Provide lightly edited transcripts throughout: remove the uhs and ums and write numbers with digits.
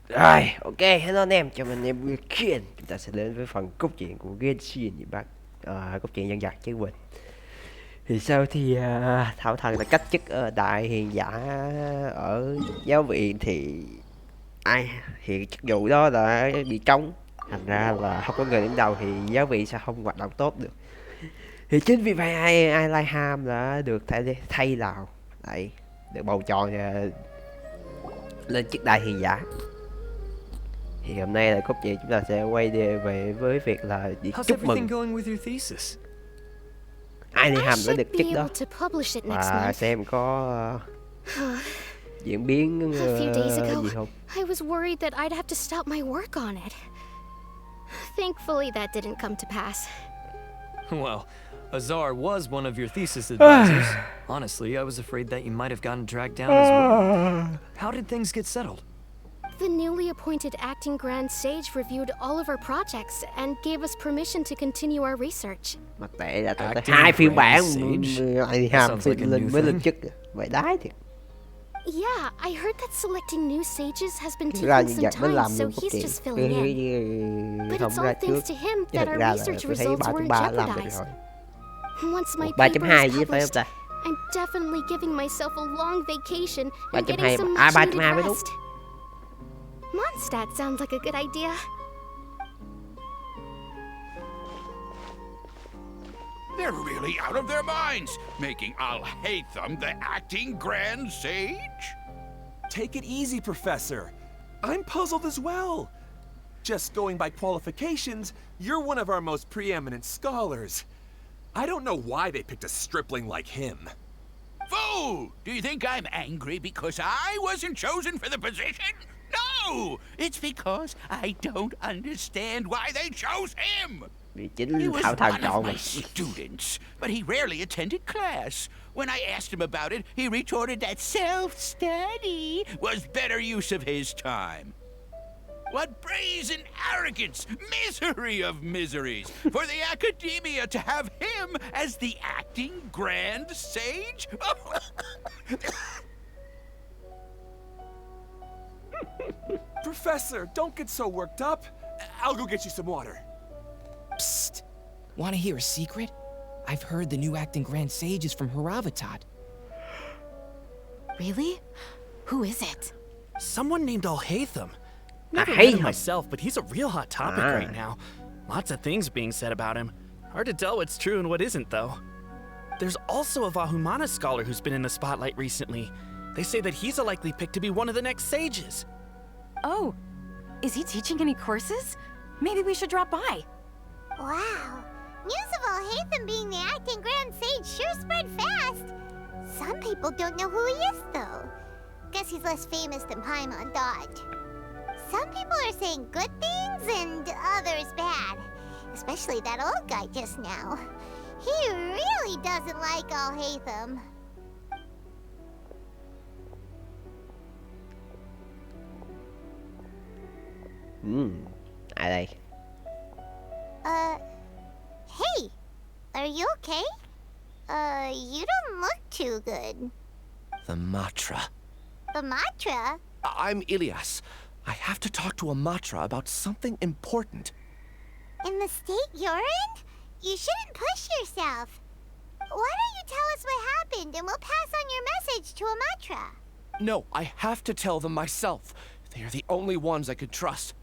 Rồi, ok, hello anh em, chào mừng anh em Genshin. Chúng ta sẽ đến với phần cốt truyện của Genshin gì bác. Cốt truyện dân dật chứ quên. Thì sau thì Thảo Thần đã cách chức đại hiền giả ở giáo viện thì thì chức vụ đó đã bị trống. Thành ra là không có người đứng đầu thì giáo viện sẽ không hoạt động tốt được. Thì chính vì vậy Alhaitham đã được thay vào đấy, được bầu chọn lên chức đại hiền giả. Thì hôm nay là cốt truyện chúng ta sẽ quay về với việc là đi chúc mừng Alhaitham đã được chức đó và xem có diễn biến gì không. I was worried that I'd have to stop my work on it. Thankfully that didn't come to pass. Well, Azar was one of your thesis advisors. Honestly, I was afraid that you might have gotten dragged down as well. How did things get settled? The newly appointed acting grand sage reviewed all of our projects and gave us permission to continue our research. Mặc tệ là tới 2 phiên bản Alhaitham mới lên chức vậy đái thiệt. Yeah, I heard that selecting new sages has been taking some time, so he's just filling in. But it's all thanks to him that our research results weren't jeopardized. Once my paper is published, I'm definitely giving myself a long vacation and getting some much-needed rest. Mondstadt sounds like a good idea. They're really out of their minds, making Alhaitham the acting grand sage? Take it easy, Professor. I'm puzzled as well. Just going by qualifications, you're one of our most preeminent scholars. I don't know why they picked a stripling like him. Fool! Do you think I'm angry because I wasn't chosen for the position? No! It's because I don't understand why they chose him! He was one of my students, but he rarely attended class. When I asked him about it, he retorted that self-study was better use of his time. What brazen arrogance! Misery of miseries! For the academia to have him as the acting grand sage? Professor, don't get so worked up. I'll go get you some water. Psst! Want to hear a secret? I've heard the new acting grand sage is from Haravatat. Really? Who is it? Someone named Alhaitham. Never met him myself, but he's a real hot topic right now. Lots of things being said about him. Hard to tell what's true and what isn't, though. There's also a Vahumana scholar who's been in the spotlight recently. They say that he's a likely pick to be one of the next sages. Oh, is he teaching any courses? Maybe we should drop by. Wow, news of Alhaitham being the acting grand sage sure spread fast. Some people don't know who he is, though. Guess he's less famous than Paimon thought. Some people are saying good things and others bad. Especially that old guy just now. He really doesn't like Alhaitham. Ai đây? Hey, are you okay? You don't look too good. The Matra. The Matra? I'm Ilias. I have to talk to a Matra about something important. In the state you're in? You shouldn't push yourself. Why don't you tell us what happened and we'll pass on your message to a Matra? No, I have to tell them myself. They are the only ones I could trust.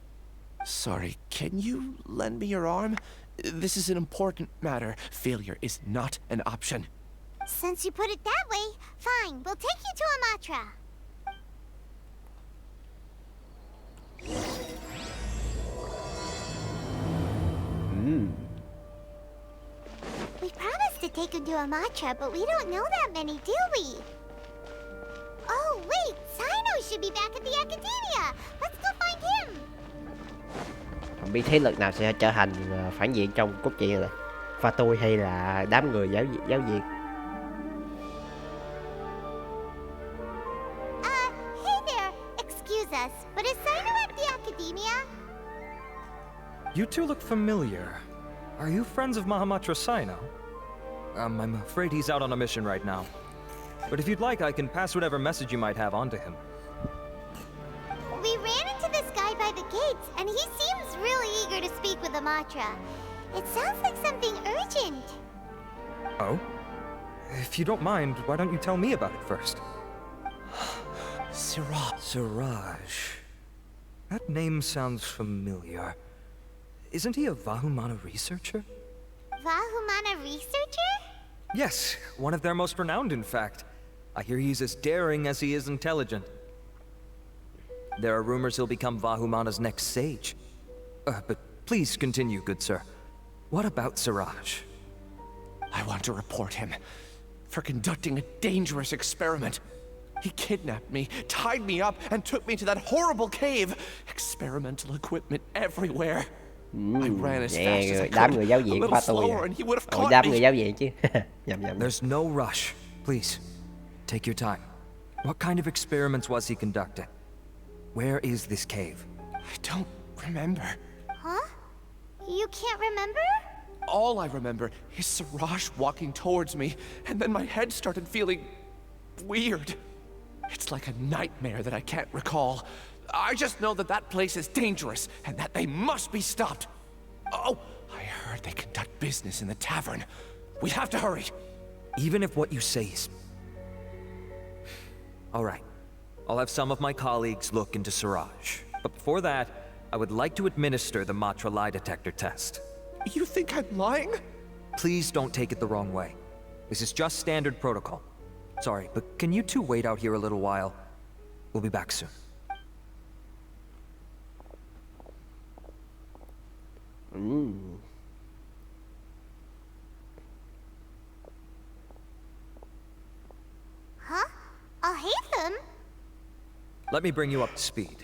Sorry, can you lend me your arm? This is an important matter. Failure is not an option. Since you put it that way, fine. We'll take you to a Matra. We promised to take him to a Matra, but we don't know that many, do we? Oh, wait! Sino should be back at the Academia! Let's go find him! Không biết thế lực nào sẽ trở thành phản diện trong cốt truyện này, và tôi hay là đám người giáo viên. Hey there! Excuse us, but is Sino at the Academia? You two look familiar. Are you friends of Mahamatra Sino? I'm afraid he's out on a mission right now. But if you'd like, I can pass whatever message you might have on to him. We ran into this and he seems really eager to speak with the Matra. It sounds like something urgent. Oh? If you don't mind, why don't you tell me about it first? Siraj. That name sounds familiar. Isn't he a Vahumana researcher? Vahumana researcher? Yes, one of their most renowned, in fact. I hear he's as daring as he is intelligent. There are rumors he'll become Vahumana's next sage. But please continue, good sir. What about Siraj? I want to report him for conducting a dangerous experiment. He kidnapped me, tied me up, and took me to that horrible cave. Experimental equipment everywhere. I ran as fast as I đám người could, giáo a viện little qua tôi slower, à. and he would have Ôi, caught đám người me. giáo viện chứ. Nhầm. There's no rush. Please, take your time. What kind of experiments was he conducting? Where is this cave? I don't remember. Huh? You can't remember? All I remember is Siraj walking towards me, and then my head started feeling weird. It's like a nightmare that I can't recall. I just know that that place is dangerous, and that they must be stopped. Oh, I heard they conduct business in the tavern. We have to hurry. Even if what you say is... All right. I'll have some of my colleagues look into Siraj. But before that, I would like to administer the Matra lie detector test. You think I'm lying? Please don't take it the wrong way. This is just standard protocol. Sorry, but can you two wait out here a little while? We'll be back soon. Huh? Alhaitham? Let me bring you up to speed.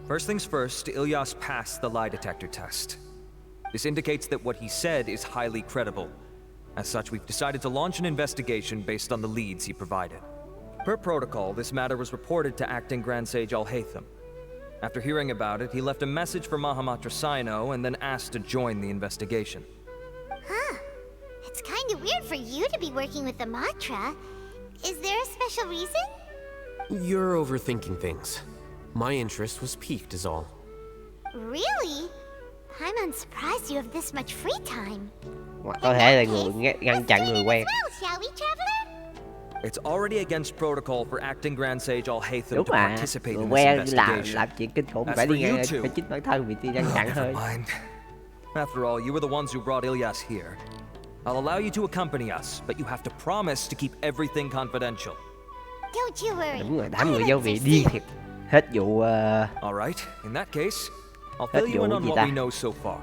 First things first, Ilyas passed the lie detector test. This indicates that what he said is highly credible. As such, we've decided to launch an investigation based on the leads he provided. Per protocol, this matter was reported to Acting Grand Sage Alhaitham. After hearing about it, he left a message for Mahamatra Sino and then asked to join the investigation. Huh. It's kind of weird for you to be working with the Matra. Is there a special reason? You're overthinking things. My interest was piqued is all. Really? I'm surprised you have this much free time. Có thể là người ngăn chặn người quen. Well, shall we, traveler? It's already against protocol for Acting Grand Sage Alhaitham Đúng to mà, participate người in this quen investigation. làm chuyện kinh khủng As phải for đi you ngăn, two, phải chính bản thân bị ngăn chặn never thôi. mind. After all, you were the ones who brought Ilyas here. I'll allow you to accompany us, but you have to promise to keep everything confidential. Don't you worry. Đúng rồi, đám người giáo viện điên thiệt. Hết vụ All right, in that case, I'll fill you in on what we know so far.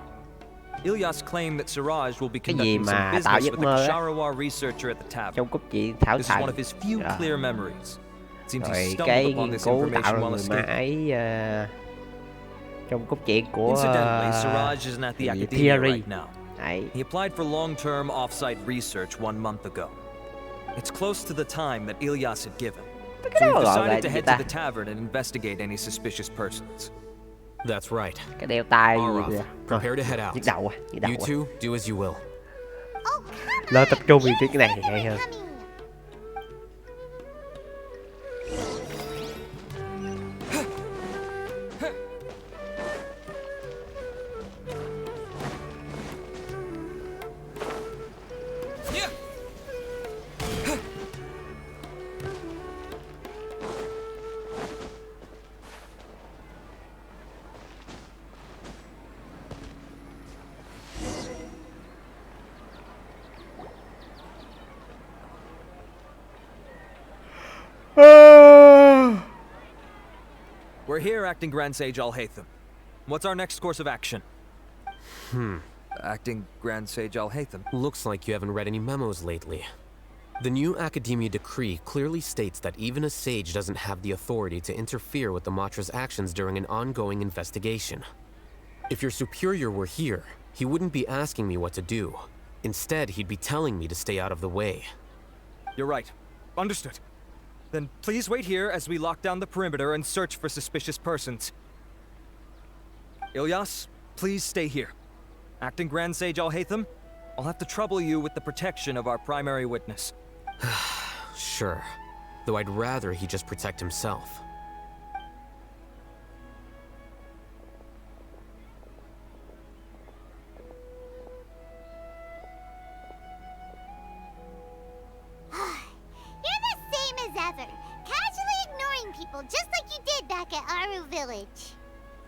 Ilyas claimed that Siraj will be conducting some business with the Ksharawar researcher at the tavern. Trong cốt truyện Thảo This is one Thành. of his few clear memories. It seems he Rồi stumbled cái upon nghiên this cứu information tạo ra while người escaping. mãi trong cốt truyện của Incidentally, Siraj isn't at the academia Thediary. right now. Đấy. He applied for long-term off-site research 1 month ago. It's close to the time that Ilyas had given. So we've decided to head to the tavern and investigate any suspicious persons. That's right. Cái đeo tai Alright, prepare to head out. nhức đầu à, nhức đầu You à. two, do as you will. Oh, come Lo on. tập trung vì cái này thì hay hơn. Coming. We're here, Acting Grand Sage Alhaitham. What's our next course of action? Acting Grand Sage Alhaitham. Looks like you haven't read any memos lately. The new Academia decree clearly states that even a sage doesn't have the authority to interfere with the Matra's actions during an ongoing investigation. If your superior were here, he wouldn't be asking me what to do. Instead, he'd be telling me to stay out of the way. You're right. Understood. Then please wait here as we lock down the perimeter and search for suspicious persons. Ilyas, please stay here. Acting Grand Sage Alhaitham, I'll have to trouble you with the protection of our primary witness. Sure. Though I'd rather he just protect himself. Just like you did back at Aru Village.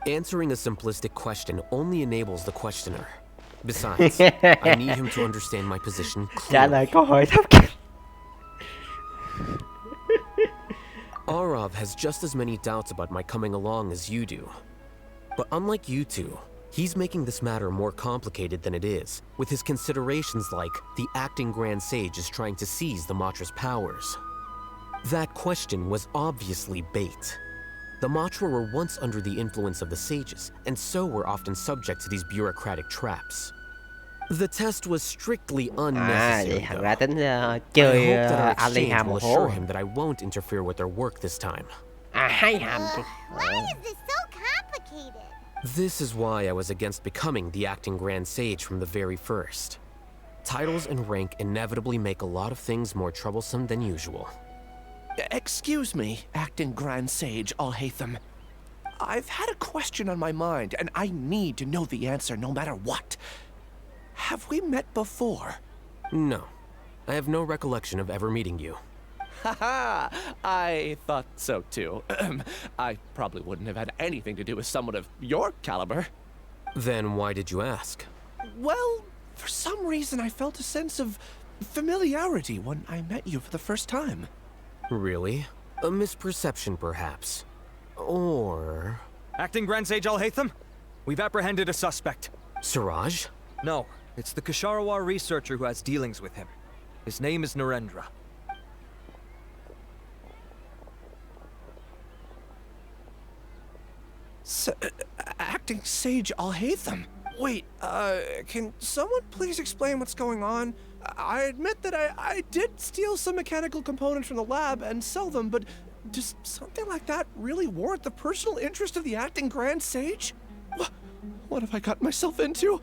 Answering a simplistic question only enables the questioner. Besides, I need him to understand my position Trả lời clearly. câu hỏi thấp kém. Arav has just as many doubts about my coming along as you do. But unlike you two, he's making this matter more complicated than it is, with his considerations like the acting Grand Sage is trying to seize the Matra's powers. That question was obviously bait. The Matra were once under the influence of the sages, and so were often subject to these bureaucratic traps. The test was strictly Vậy unnecessary, thằng though. ra tính I chơi hope that our exchange Alhaitham will một assure hố. him that I won't interfere with their work this time. Alhaitham. Why is this so complicated? This is why I was against becoming the acting Grand Sage from the very first. Titles and rank inevitably make a lot of things more troublesome than usual. Excuse me, acting Grand Sage Alhaitham. I've had a question on my mind, and I need to know the answer no matter what. Have we met before? No, I have no recollection of ever meeting you. Haha, I thought so too. I probably wouldn't have had anything to do with someone of your caliber. Then why did you ask? Well, for some reason I felt a sense of familiarity when I met you for the first time. Really? A misperception, perhaps. Or... Acting Grand Sage Alhaitham, we've apprehended a suspect. Siraj? No, it's the Kasharawar researcher who has dealings with him. His name is Narendra. Acting Sage Alhaitham? Wait, can someone please explain what's going on? I admit that I did steal some mechanical components from the lab and sell them, but does something like that really warrant the personal interest of the acting Grand Sage? What have I gotten myself into?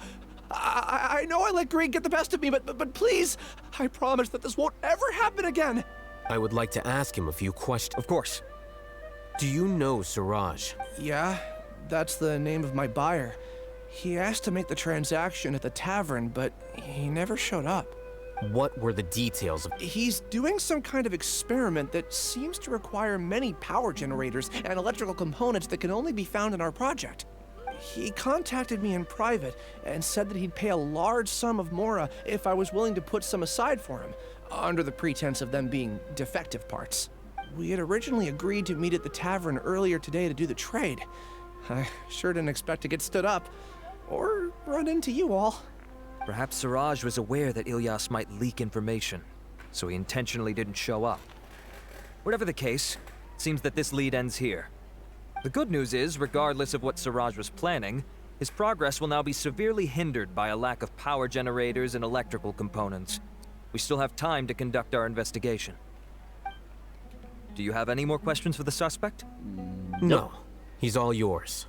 I know I let greed get the best of me, but please, I promise that this won't ever happen again. I would like to ask him a few questions. Of course. Do you know Siraj? Yeah, that's the name of my buyer. He asked to make the transaction at the tavern, but he never showed up. What were the details of... He's doing some kind of experiment that seems to require many power generators and electrical components that can only be found in our project. He contacted me in private and said that he'd pay a large sum of Mora if I was willing to put some aside for him, under the pretense of them being defective parts. We had originally agreed to meet at the tavern earlier today to do the trade. I sure didn't expect to get stood up, or run into you all. Perhaps Siraj was aware that Ilyas might leak information, so he intentionally didn't show up. Whatever the case, it seems that this lead ends here. The good news is, regardless of what Siraj was planning, his progress will now be severely hindered by a lack of power generators and electrical components. We still have time to conduct our investigation. Do you have any more questions for the suspect? No. He's all yours.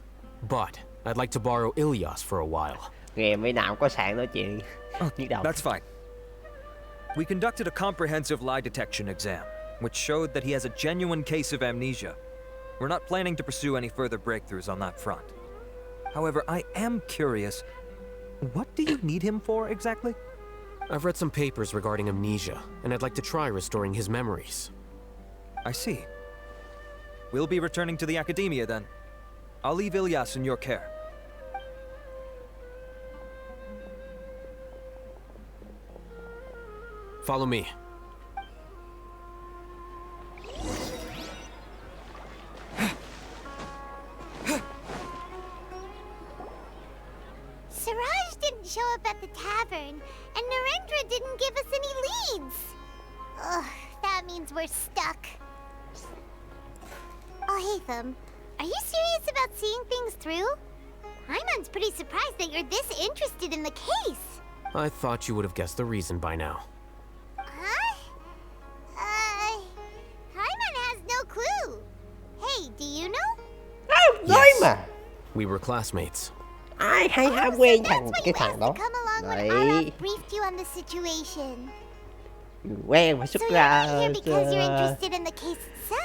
But I'd like to borrow Ilyas for a while. Nghe mấy nào có sạn nói chuyện. Nhức đầu. That's fine. We conducted a comprehensive lie detection exam, which showed that he has a genuine case of amnesia. We're not planning to pursue any further breakthroughs on that front. However, I am curious, what do you need him for exactly? I've read some papers regarding amnesia, and I'd like to try restoring his memories. I see. We'll be returning to the Academia then. I'll leave Ilyas in your care. Follow me. Siraj didn't show up at the tavern, and Narendra didn't give us any leads. Ugh, that means we're stuck. Alhaitham, are you serious about seeing things through? Paimon's pretty surprised that you're this interested in the case. I thought you would have guessed the reason by now. Huh? Paimon has no clue. Hey, do you know? Nói mà. We were classmates. Ai hay ham So quen that's thằng why cái you thằng asked đó. to come along when Đấy. Arav briefed you on the situation. Người quen phải xuất So you're ra. not here because you're interested in the case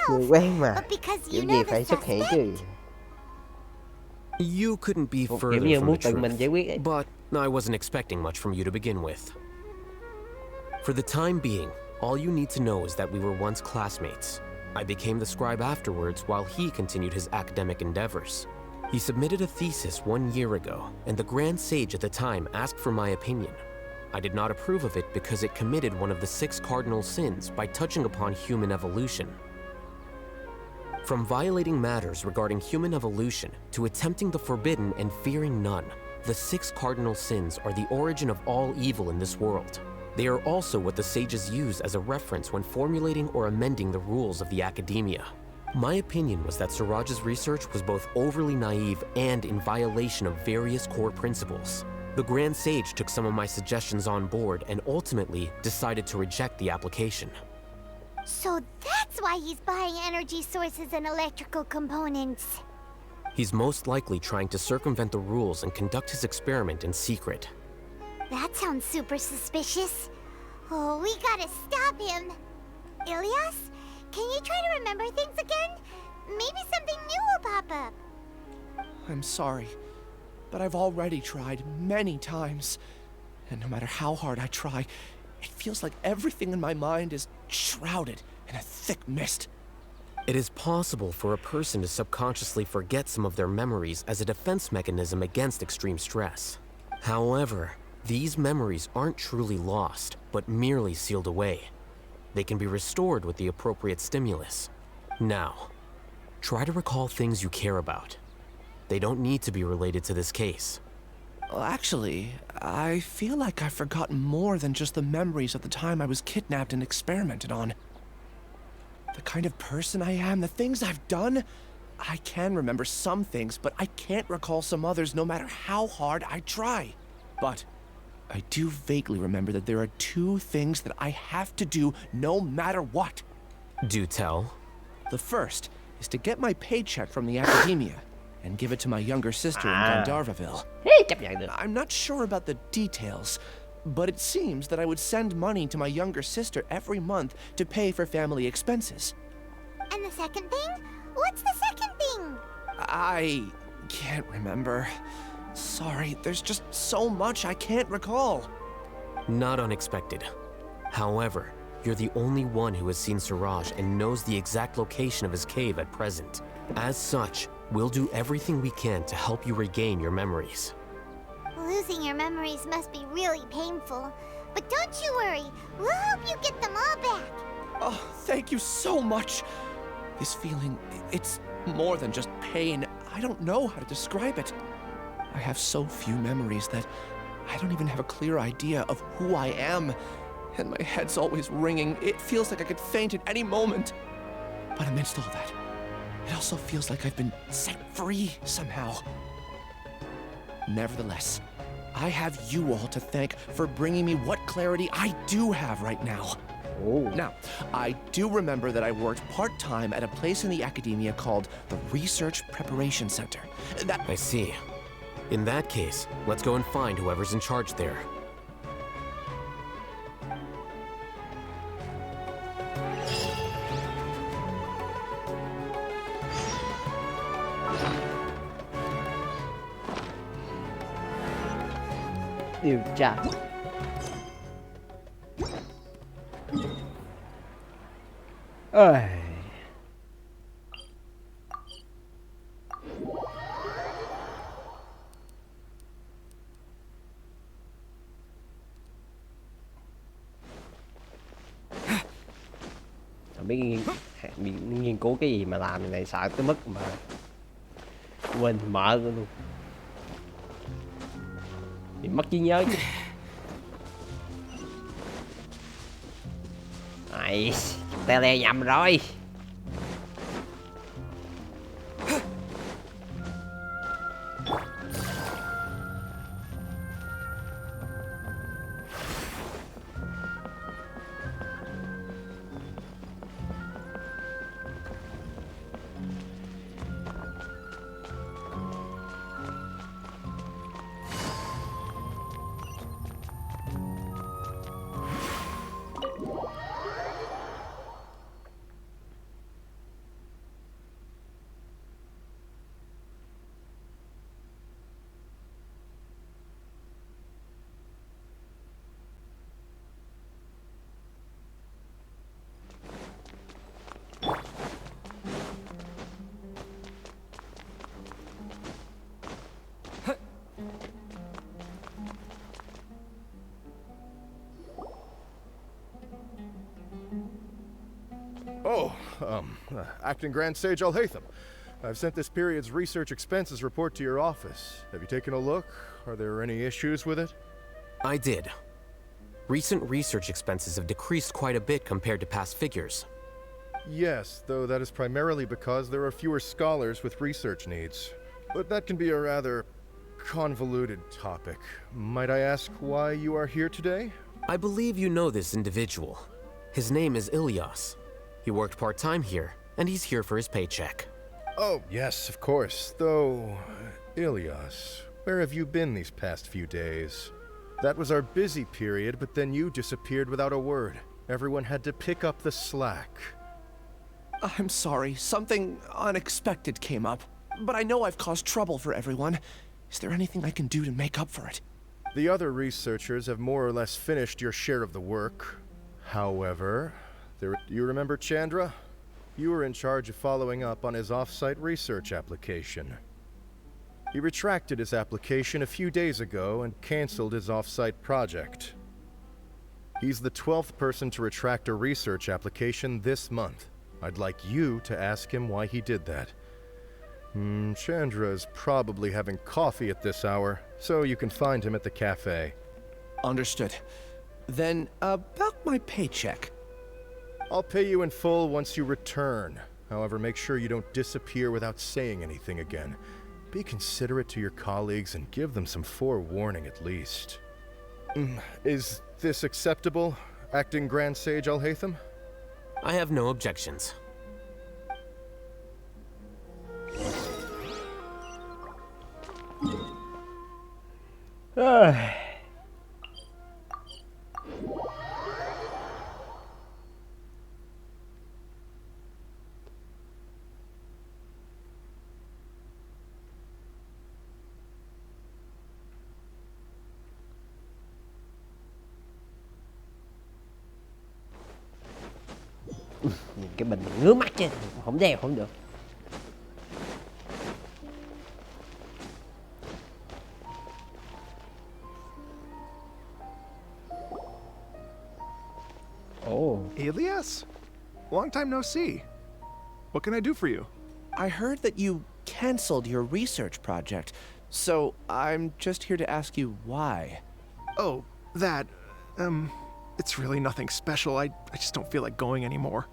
Người itself, quen mà. but because Kiểu you gì know the phải xuất hiện chứ. suspect. You couldn't be Kiểu further như from muốn the tự mình giải truth. quyết ấy. But I wasn't expecting much from you to begin with. For the time being, all you need to know is that we were once classmates. I became the scribe afterwards while he continued his academic endeavors. He submitted a thesis 1 year ago, and the Grand Sage at the time asked for my opinion. I did not approve of it because it committed one of the 6 cardinal sins by touching upon human evolution. From violating matters regarding human evolution to attempting the forbidden and fearing none, the 6 cardinal sins are the origin of all evil in this world. They are also what the sages use as a reference when formulating or amending the rules of the academia. My opinion was that Siraj's research was both overly naive and in violation of various core principles. The Grand Sage took some of my suggestions on board and ultimately decided to reject the application. So that's why he's buying energy sources and electrical components. He's most likely trying to circumvent the rules and conduct his experiment in secret. That sounds super suspicious. Oh, we gotta stop him. Ilyas, can you try to remember things again? Maybe something new will pop up. I'm sorry, but I've already tried many times. And no matter how hard I try, it feels like everything in my mind is shrouded in a thick mist. It is possible for a person to subconsciously forget some of their memories as a defense mechanism against extreme stress. However, these memories aren't truly lost, but merely sealed away. They can be restored with the appropriate stimulus. Now, try to recall things you care about. They don't need to be related to this case. Well, actually, I feel like I've forgotten more than just the memories of the time I was kidnapped and experimented on. The kind of person I am, the things I've done, I can remember some things, but I can't recall some others no matter how hard I try. But I do vaguely remember that there are 2 things that I have to do no matter what. Do tell. The first is to get my paycheck from the academia and give it to my younger sister in Gandharvaville. I'm not sure about the details, but it seems that I would send money to my younger sister every month to pay for family expenses. And the second thing? What's the second thing? I can't remember. Sorry, there's just so much I can't recall. Not unexpected. However, you're the only one who has seen Siraj and knows the exact location of his cave at present. As such, we'll do everything we can to help you regain your memories. Losing your memories must be really painful. But don't you worry, we'll help you get them all back. Oh, thank you so much. This feeling, it's more than just pain. I don't know how to describe it. I have so few memories that I don't even have a clear idea of who I am. And my head's always ringing. It feels like I could faint at any moment. But amidst all that, it also feels like I've been set free somehow. Nevertheless, I have you all to thank for bringing me what clarity I do have right now. Oh. Now, I do remember that I worked part-time at a place in the academia called the Research Preparation Center. I see. In that case, let's go and find whoever's in charge there. Điều tra. Ơi. Không biết nghiên cứu cái gì mà làm này, sợ tới mức mà quên mở luôn. Bị mất trí nhớ chứ. Này, tele nhầm rồi. Acting Grand Sage Alhaitham. I've sent this period's research expenses report to your office. Have you taken a look? Are there any issues with it? I did. Recent research expenses have decreased quite a bit compared to past figures. Yes, though that is primarily because there are fewer scholars with research needs. But that can be a rather convoluted topic. Might I ask why you are here today? I believe you know this individual. His name is Ilyas. He worked part-time here, and he's here for his paycheck. Oh, yes, of course. Though, Ilyas, where have you been these past few days? That was our busy period, but then you disappeared without a word. Everyone had to pick up the slack. I'm sorry, something unexpected came up. But I know I've caused trouble for everyone. Is there anything I can do to make up for it? The other researchers have more or less finished your share of the work. However, you remember Chandra? You were in charge of following up on his off-site research application. He retracted his application a few days ago and canceled his off-site project. He's the 12th person to retract a research application this month. I'd like you to ask him why he did that. Chandra is probably having coffee at this hour, so you can find him at the cafe. Understood. Then, about my paycheck. I'll pay you in full once you return. However, make sure you don't disappear without saying anything again. Be considerate to your colleagues and give them some forewarning at least. Is this acceptable, Acting Grand Sage Alhaitham? I have no objections. Nhìn cái bình ngứa mắt chứ, không đeo không được. Oh. Ilyas? Long time no see. What can I do for you? I heard that you canceled your research project, so I'm just here to ask you why. Oh, that, it's really nothing special. I just don't feel like going anymore.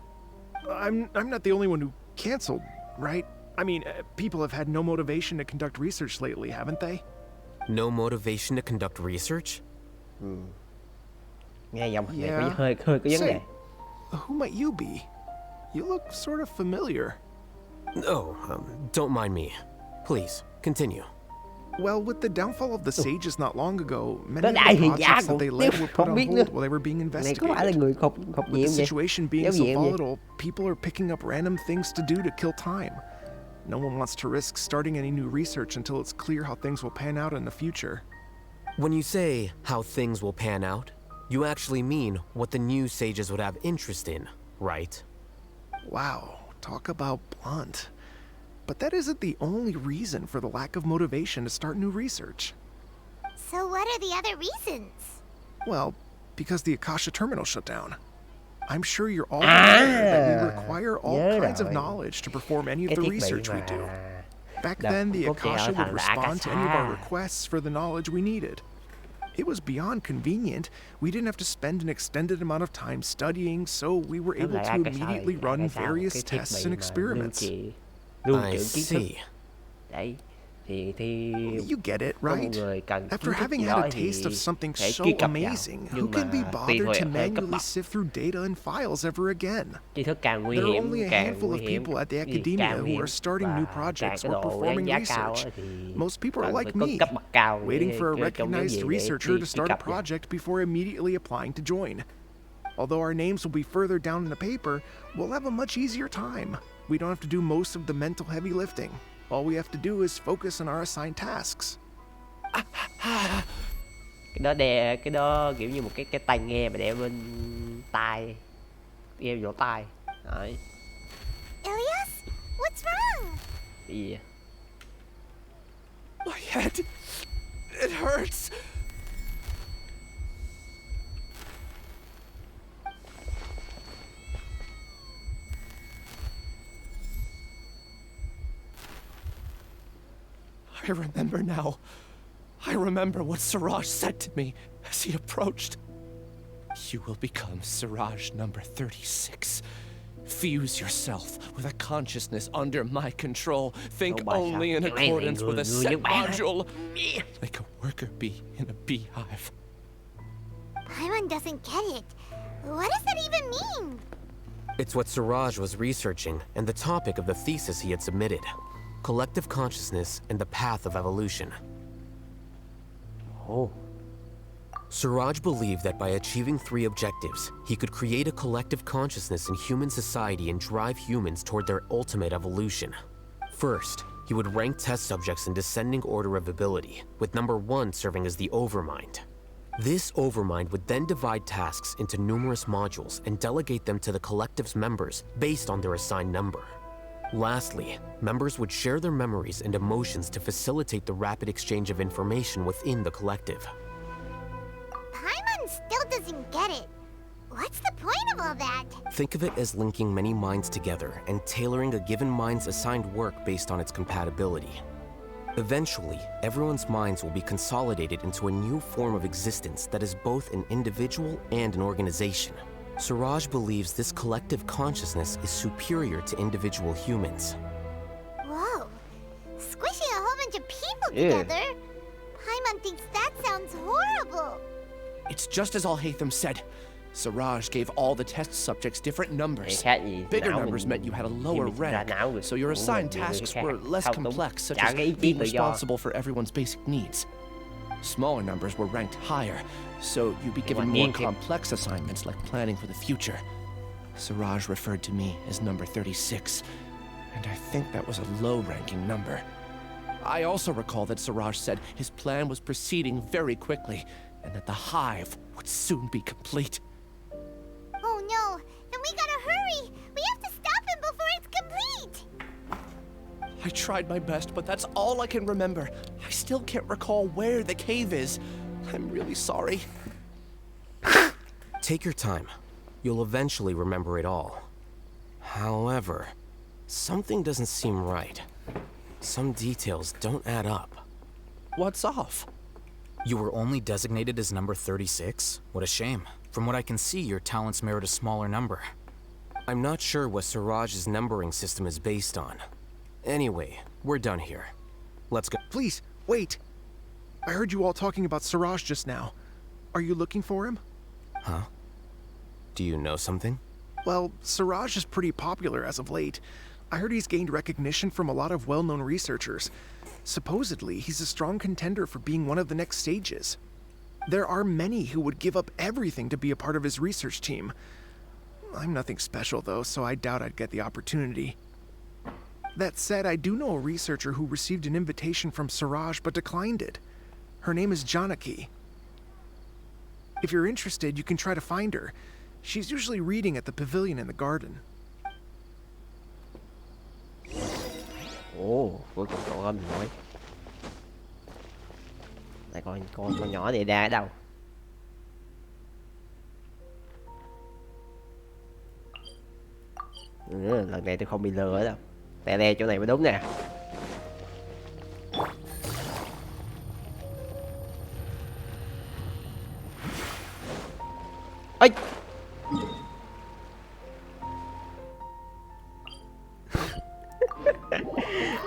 I'm not the only one who canceled, right? I mean, people have had no motivation to conduct research lately, haven't they? No motivation to conduct research? Nghe giọng này hơi có vấn đề. Who might you be? You look sort of familiar. Oh, don't mind me. Please, continue. Well, with the downfall of the sages not long ago, many of the projects that they led were put on hold while they were being investigated. With the situation being so volatile, people are picking up random things to do to kill time. No one wants to risk starting any new research until it's clear how things will pan out in the future. When you say how things will pan out, you actually mean what the new sages would have interest in, right? Wow, talk about blunt. But that isn't the only reason for the lack of motivation to start new research. So what are the other reasons? Well, because the Akasha terminal shut down. I'm sure you're all aware that we require all kinds of knowledge to perform any of the research we do. Back then, the Akasha would respond to any of our requests for the knowledge we needed. It was beyond convenient. We didn't have to spend an extended amount of time studying, so we were able to immediately run various tests and experiments. I see. You get it, right? After having had a taste of something so amazing, who can be bothered to manually sift through data and files ever again? There are only a handful of people at the academia who are starting new projects or performing research. Most people are like me, waiting for a recognized researcher to start a project before immediately applying to join. Although our names will be further down in the paper, we'll have a much easier time. We don't have to do most of the mental heavy lifting. All we have to do is focus on our assigned tasks. Cái đó kiểu như một cái tai nghe mà đeo bên tai, đeo vào tai. Đấy. Ilyas, what's wrong? Gì vậy? My head, it hurts. I remember now. I remember what Siraj said to me as he approached. You will become Siraj number 36. Fuse yourself with a consciousness under my control. Think only in accordance with a set module. Like a worker bee in a beehive. Paimon doesn't get it. What does that even mean? It's what Siraj was researching, and the topic of the thesis he had submitted. Collective consciousness and the path of evolution. Oh. Siraj believed that by achieving 3 objectives, he could create a collective consciousness in human society and drive humans toward their ultimate evolution. First, he would rank test subjects in descending order of ability, with number 1 serving as the overmind. This overmind would then divide tasks into numerous modules and delegate them to the collective's members based on their assigned number. Lastly, members would share their memories and emotions to facilitate the rapid exchange of information within the collective. Paimon still doesn't get it. What's the point of all that? Think of it as linking many minds together and tailoring a given mind's assigned work based on its compatibility. Eventually, everyone's minds will be consolidated into a new form of existence that is both an individual and an organization. Siraj believes this collective consciousness is superior to individual humans. Whoa. Squishing a whole bunch of people together? Paimon thinks that sounds horrible. It's just as Alhaitham said. Siraj gave all the test subjects different numbers. Bigger numbers meant you had a lower rank, so your assigned tasks were less complex, such as being responsible for everyone's basic needs. Smaller numbers were ranked higher, so you'd be given more complex assignments like planning for the future. Siraj referred to me as number 36, and I think that was a low-ranking number. I also recall that Siraj said his plan was proceeding very quickly, and that the hive would soon be complete. Oh no, then we gotta hurry! We have to stop him before it's complete! I tried my best, but that's all I can remember. I still can't recall where the cave is. I'm really sorry. Take your time. You'll eventually remember it all. However, something doesn't seem right. Some details don't add up. What's off? You were only designated as number 36? What a shame. From what I can see, your talents merit a smaller number. I'm not sure what Siraj's numbering system is based on. Anyway, we're done here. Let's go. Please, wait. I heard you all talking about Siraj just now. Are you looking for him? Huh? Do you know something? Well, Siraj is pretty popular as of late. I heard he's gained recognition from a lot of well-known researchers. Supposedly, he's a strong contender for being one of the next sages. There are many who would give up everything to be a part of his research team. I'm nothing special, though, so I doubt I'd get the opportunity. That said, I do know a researcher who received an invitation from Siraj but declined it. Her name is Janaki. If you're interested, you can try to find her. She's usually reading at the pavilion in the garden. Ồ, cuối cùng cậu âm nói. Lại coi con nhỏ này ra ở đâu. Lần này tôi không bị lừa đâu. Tè le chỗ này mới đúng nè. Ây.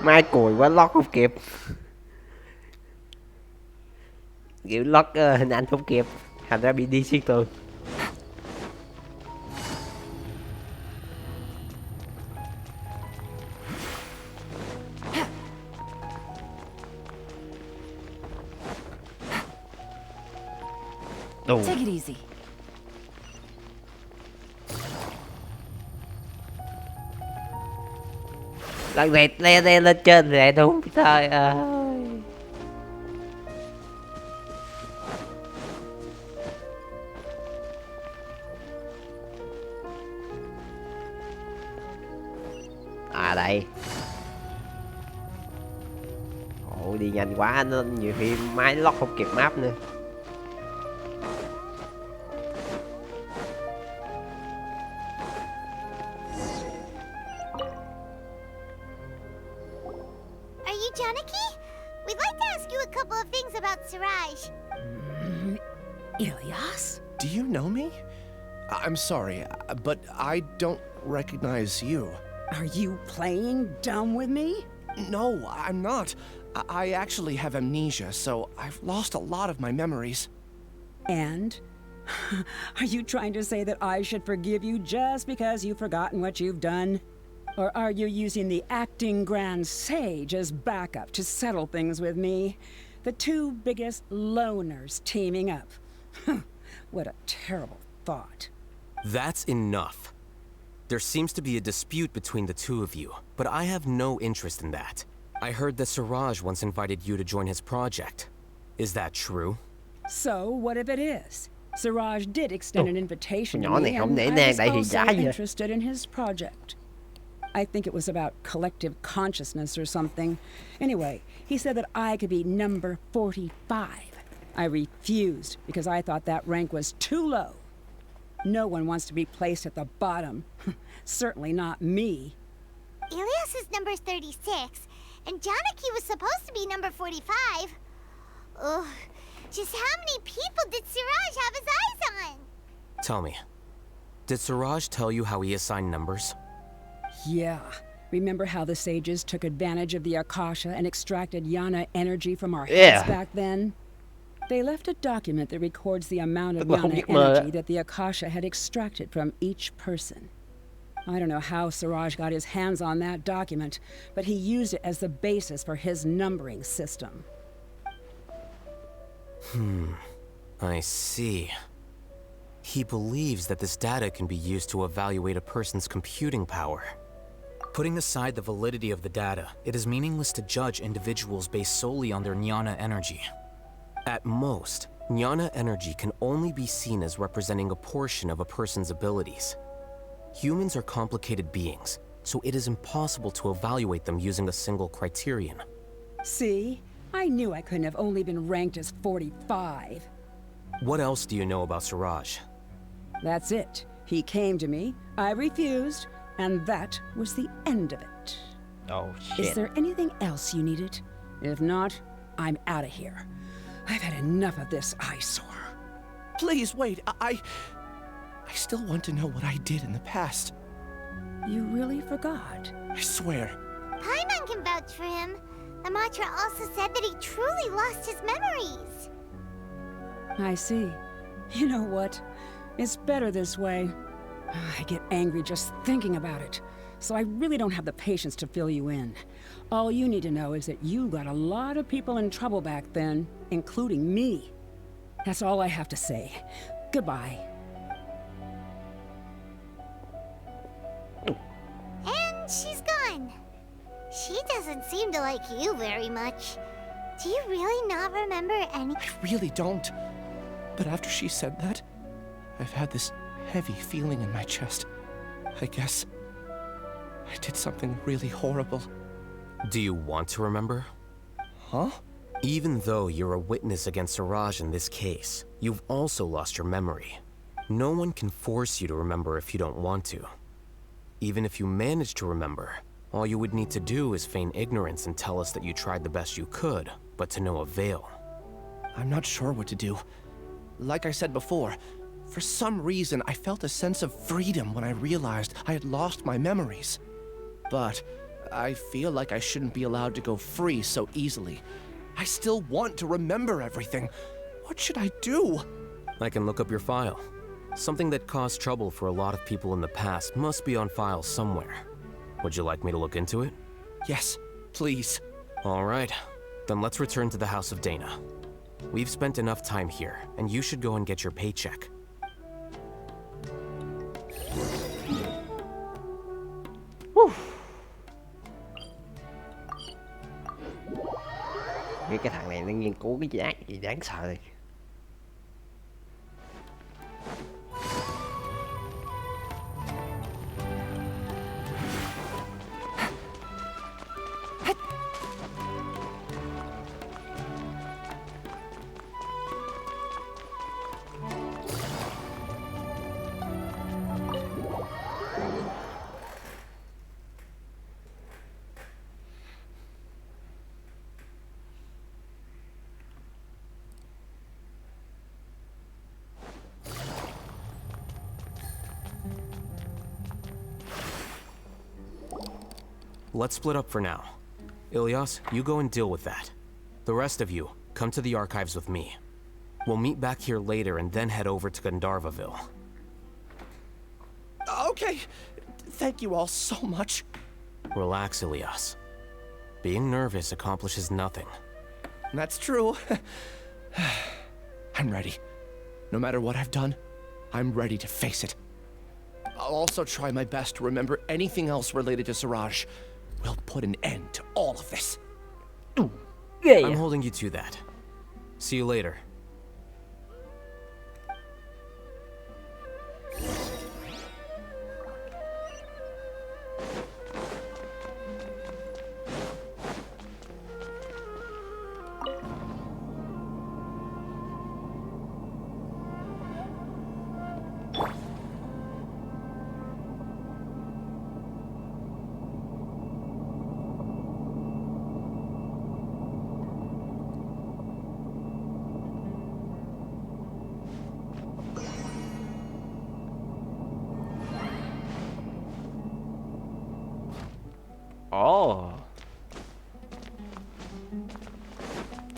Mai cùi quá lót không kịp. Kiểu lót hình ảnh không kịp, thành ra bị đi xuyên tường. Take it easy. Lần này le lên trên lại đúng. Trời ơi. À đây. Ồ, đi nhanh quá nên nhiều khi máy lót không kịp map nữa. We'd like to ask you a couple of things about Siraj. Ilyas? Do you know me? I'm sorry, but I don't recognize you. Are you playing dumb with me? No, I'm not. I actually have amnesia, so I've lost a lot of my memories. And? Are you trying to say that I should forgive you just because you've forgotten what you've done? Or are you using the acting Grand Sage as backup to settle things with me? The two biggest loners teaming up. What a terrible thought. That's enough. There seems to be a dispute between the two of you, but I have no interest in that. I heard that Siraj once invited you to join his project. Is that true? So, what if it is? Siraj did extend an invitation to nhỏ me, này không and nể I nang was tại thì also giả vậy. interested in his project. I think it was about collective consciousness or something. Anyway, he said that I could be number 45. I refused because I thought that rank was too low. No one wants to be placed at the bottom. Certainly not me. Ilyas is number 36, and Janaki was supposed to be number 45. Ugh. Just how many people did Siraj have his eyes on? Tell me, did Siraj tell you how he assigned numbers? Yeah. Remember how the sages took advantage of the Akasha and extracted Yana energy from our heads back then? They left a document that records the amount of Yana energy that the Akasha had extracted from each person. I don't know how Siraj got his hands on that document, but he used it as the basis for his numbering system. I see. He believes that this data can be used to evaluate a person's computing power. Putting aside the validity of the data, it is meaningless to judge individuals based solely on their jnana energy. At most, jnana energy can only be seen as representing a portion of a person's abilities. Humans are complicated beings, so it is impossible to evaluate them using a single criterion. See? I knew I couldn't have only been ranked as 45. What else do you know about Siraj? That's it. He came to me, I refused, and that was the end of it. Oh, shit. Is there anything else you needed? If not, I'm out of here. I've had enough of this eyesore. Please, wait. I still want to know what I did in the past. You really forgot? I swear. Paimon can vouch for him. The mantra also said that he truly lost his memories. I see. You know what? It's better this way. I get angry just thinking about it, so I really don't have the patience to fill you in. All you need to know is that you got a lot of people in trouble back then, including me. That's all I have to say. Goodbye. And she's gone. She doesn't seem to like you very much. Do you really not remember any? I really don't. But after she said that, I've had this heavy feeling in my chest. I guess I did something really horrible. Do you want to remember? Huh? Even though you're a witness against Siraj in this case, you've also lost your memory. No one can force you to remember if you don't want to. Even if you manage to remember, all you would need to do is feign ignorance and tell us that you tried the best you could, but to no avail. I'm not sure what to do. Like I said before, for some reason I felt a sense of freedom when I realized I had lost my memories. But I feel like I shouldn't be allowed to go free so easily. I still want to remember everything. What should I do? I can look up your file. Something that caused trouble for a lot of people in the past must be on file somewhere. Would you like me to look into it? Yes, please. All right. Then let's return to the House of Dana. We've spent enough time here, and you should go and get your paycheck. Whew. Cái thằng này nó nghiên cứu cái gì đáng sợ này. let's split up for now. Ilyas, you go and deal with that. The rest of you, come to the archives with me. We'll meet back here later and then head over to Gandharvaville. Okay. Thank you all so much. Relax, Ilyas. Being nervous accomplishes nothing. That's true. I'm ready. No matter what I've done, I'm ready to face it. I'll also try my best to remember anything else related to Suraj. We'll put an end to all of this. Yeah. I'm holding you to that. See you later. Ồ,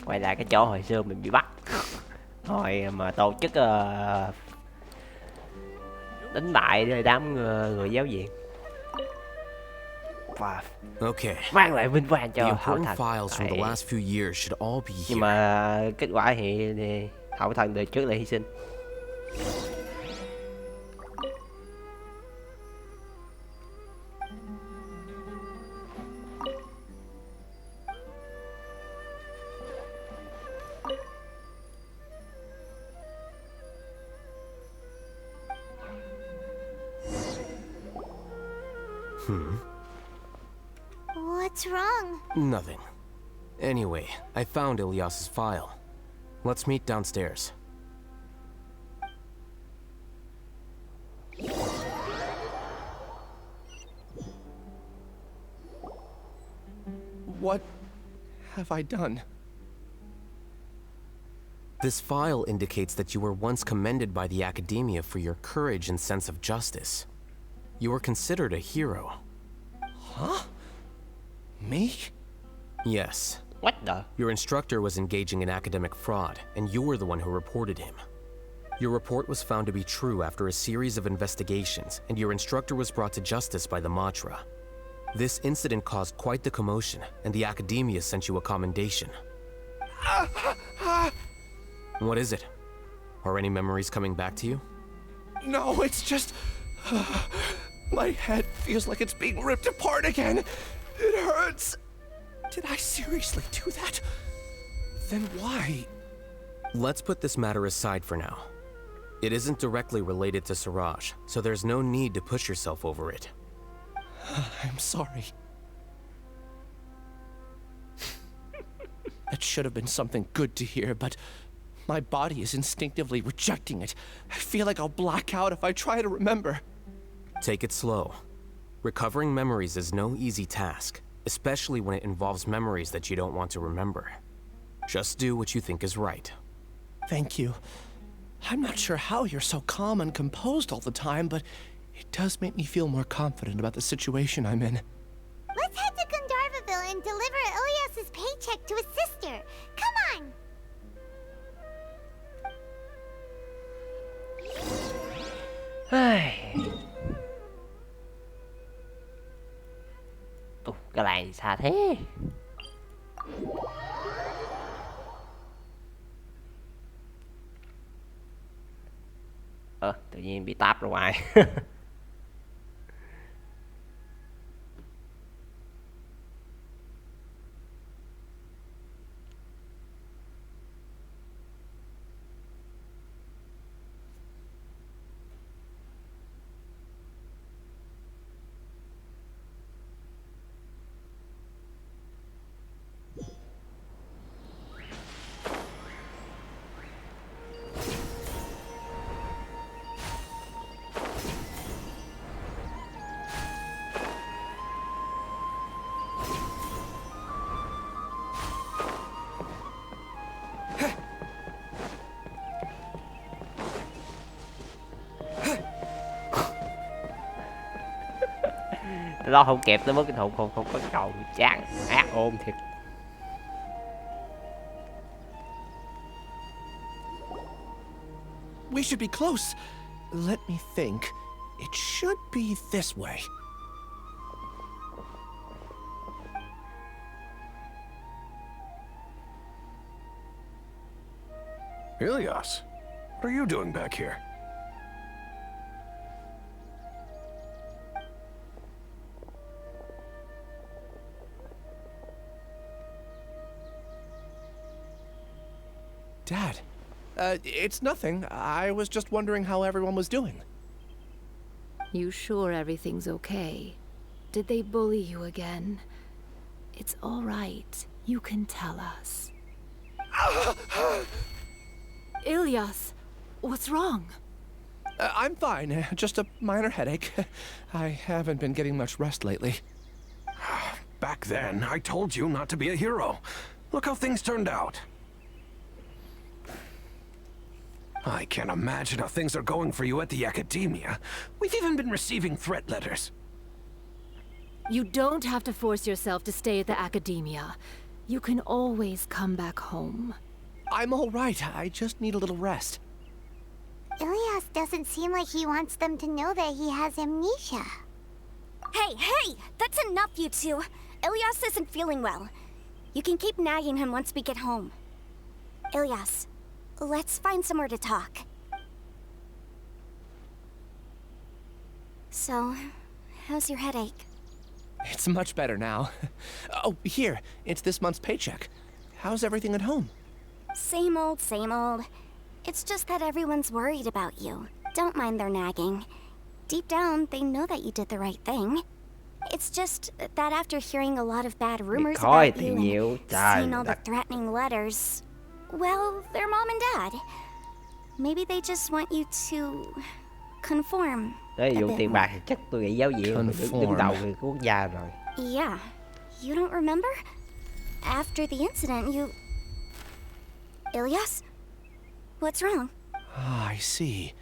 quay lại cái chỗ hồi xưa mình bị bắt hồi mà tổ chức đánh bại đám người giáo viện và mang lại vinh quang cho Hậu Thần. Nhưng mà kết quả thì Hậu Thần đời trước lại hy sinh. What's wrong? Nothing. Anyway, I found Ilyas's file. Let's meet downstairs. What have I done? This file indicates that you were once commended by the Academia for your courage and sense of justice. You were considered a hero. Huh? Me? Yes. What the? Your instructor was engaging in academic fraud, and you were the one who reported him. Your report was found to be true after a series of investigations, and your instructor was brought to justice by the Matra. This incident caused quite the commotion, and the Academia sent you a commendation. What is it? Are any memories coming back to you? No, it's just... my head feels like it's being ripped apart again. It hurts. Did I seriously do that? Then why? Let's put this matter aside for now. It isn't directly related to Suraj, so there's no need to push yourself over it. I'm sorry. That should have been something good to hear, but my body is instinctively rejecting it. I feel like I'll black out if I try to remember. Take it slow. Recovering memories is no easy task, especially when it involves memories that you don't want to remember. Just do what you think is right. Thank you. I'm not sure how you're so calm and composed all the time, but it does make me feel more confident about the situation I'm in. Let's head to Gandharvaville and deliver Ilyas's paycheck to his sister. Come on! Cái này xa thế. Tự nhiên bị táp ra ngoài. Lo không kẹp tới mức cái không có cầu chán ác ôn thiệt. We should be close. Let me think. It should be this way. Ilias, what are you doing back here? Dad, it's nothing. I was just wondering how everyone was doing. You sure everything's okay? Did they bully you again? It's all right. You can tell us. Ilias, what's wrong? I'm fine. Just a minor headache. I haven't been getting much rest lately. Back then, I told you not to be a hero. Look how things turned out. I can't imagine how things are going for you at the Academia. We've even been receiving threat letters. You don't have to force yourself to stay at the Academia. You can always come back home. I'm all right. I just need a little rest. Ilias doesn't seem like he wants them to know that he has amnesia. Hey! That's enough, you two. Ilias isn't feeling well. You can keep nagging him once we get home. Ilias, let's find somewhere to talk. So, how's your headache? It's much better now. Oh, here. It's this month's paycheck. How's everything at home? Same old, same old. It's just that everyone's worried about you. Don't mind their nagging. Deep down, they know that you did the right thing. It's just that after hearing a lot of bad rumors about you and seeing all the threatening letters, well, they're mom and dad. Maybe they just want you to conform. Đấy, dùng tiền bạc thì chắc tôi nghĩ giáo diện đứng đầu người quốc gia rồi. Yeah. You don't remember? After the incident, you... Ilias? What's wrong? I see.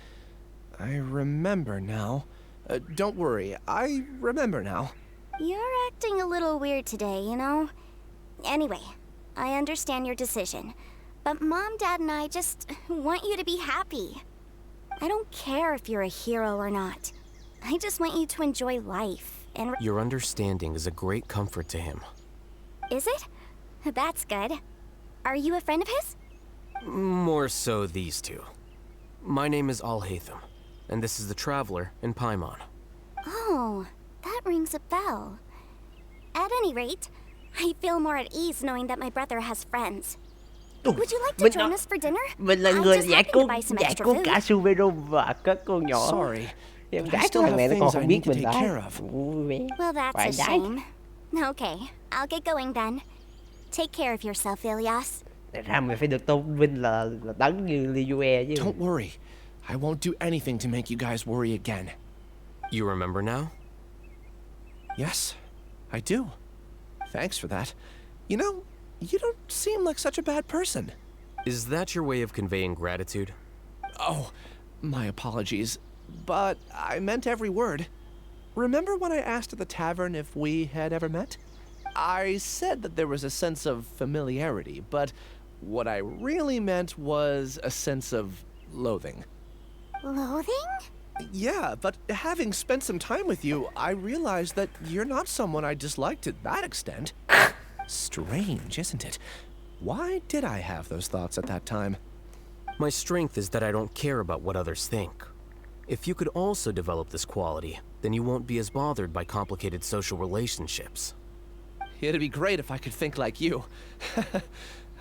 I remember now. Don't worry, I remember now. You're acting a little weird today, you know? Anyway, I understand your decision. But Mom, Dad, and I just want you to be happy. I don't care if you're a hero or not. I just want you to enjoy life and... Your understanding is a great comfort to him. Is it? That's good. Are you a friend of his? More so these two. My name is Alhaitham, and this is the Traveler in Paimon. Oh, that rings a bell. At any rate, I feel more at ease knowing that my brother has friends. Would you like to join us for dinner? Mình là người giải cứu cả Suvero và các cô nhỏ. Sorry. Em gái của thằng này nó còn không biết mình đó. Well, that's a shame. Okay, I'll get going then. Take care of yourself, Ilias. Tại ra mình phải được tôn vinh là đấng như Liyue chứ. Don't worry. I won't do anything to make you guys worry again. You remember now? Yes, I do. Thanks for that. You know, you don't seem like such a bad person. Is that your way of conveying gratitude? Oh, my apologies. But I meant every word. Remember when I asked at the tavern if we had ever met? I said that there was a sense of familiarity, but what I really meant was a sense of loathing. Loathing? Yeah, but having spent some time with you, I realized that you're not someone I dislike to that extent. Strange, isn't it? Why did I have those thoughts at that time? My strength is that I don't care about what others think. If you could also develop this quality, then you won't be as bothered by complicated social relationships. It'd be great if I could think like you.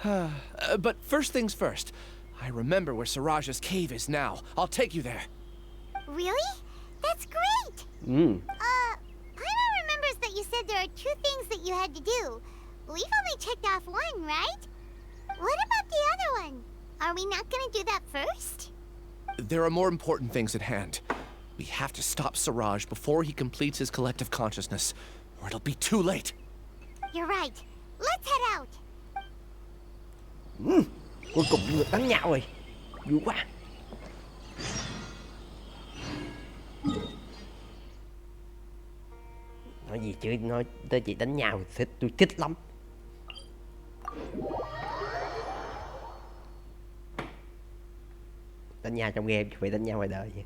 But first things first. I remember where Siraj's cave is now. I'll take you there. Really? That's great! Paimon remembers that you said there are 2 things that you had to do. We've only checked off 1, right? What about the other one? Are we not gonna do that first? There are more important things at hand. We have to stop Siraj before he completes his collective consciousness, or it'll be too late. You're right. Let's head out. Cuối cùng được đánh nhau rồi. Vui quá. nói gì chứ, nói tới chị đánh nhau thì tôi thích lắm. Đánh nhau trong game chứ phải đánh nhau ngoài đời vậy.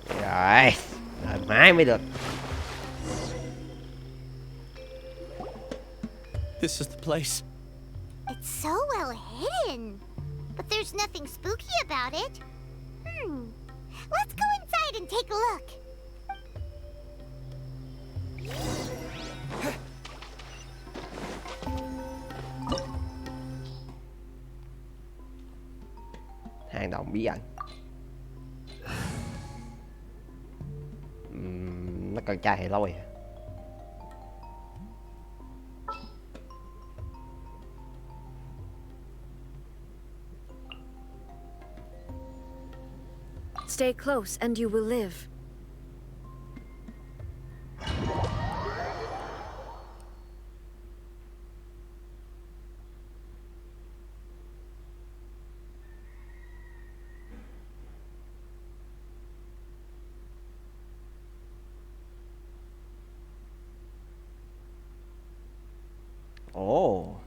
Rồi, đợi mãi mới được. This is the place. It's so well hidden, but there's nothing spooky about it. Let's go inside and take a look. Hang động bí ẩn. Nó cần chai hay lôi. Stay close and you will live. Ồ,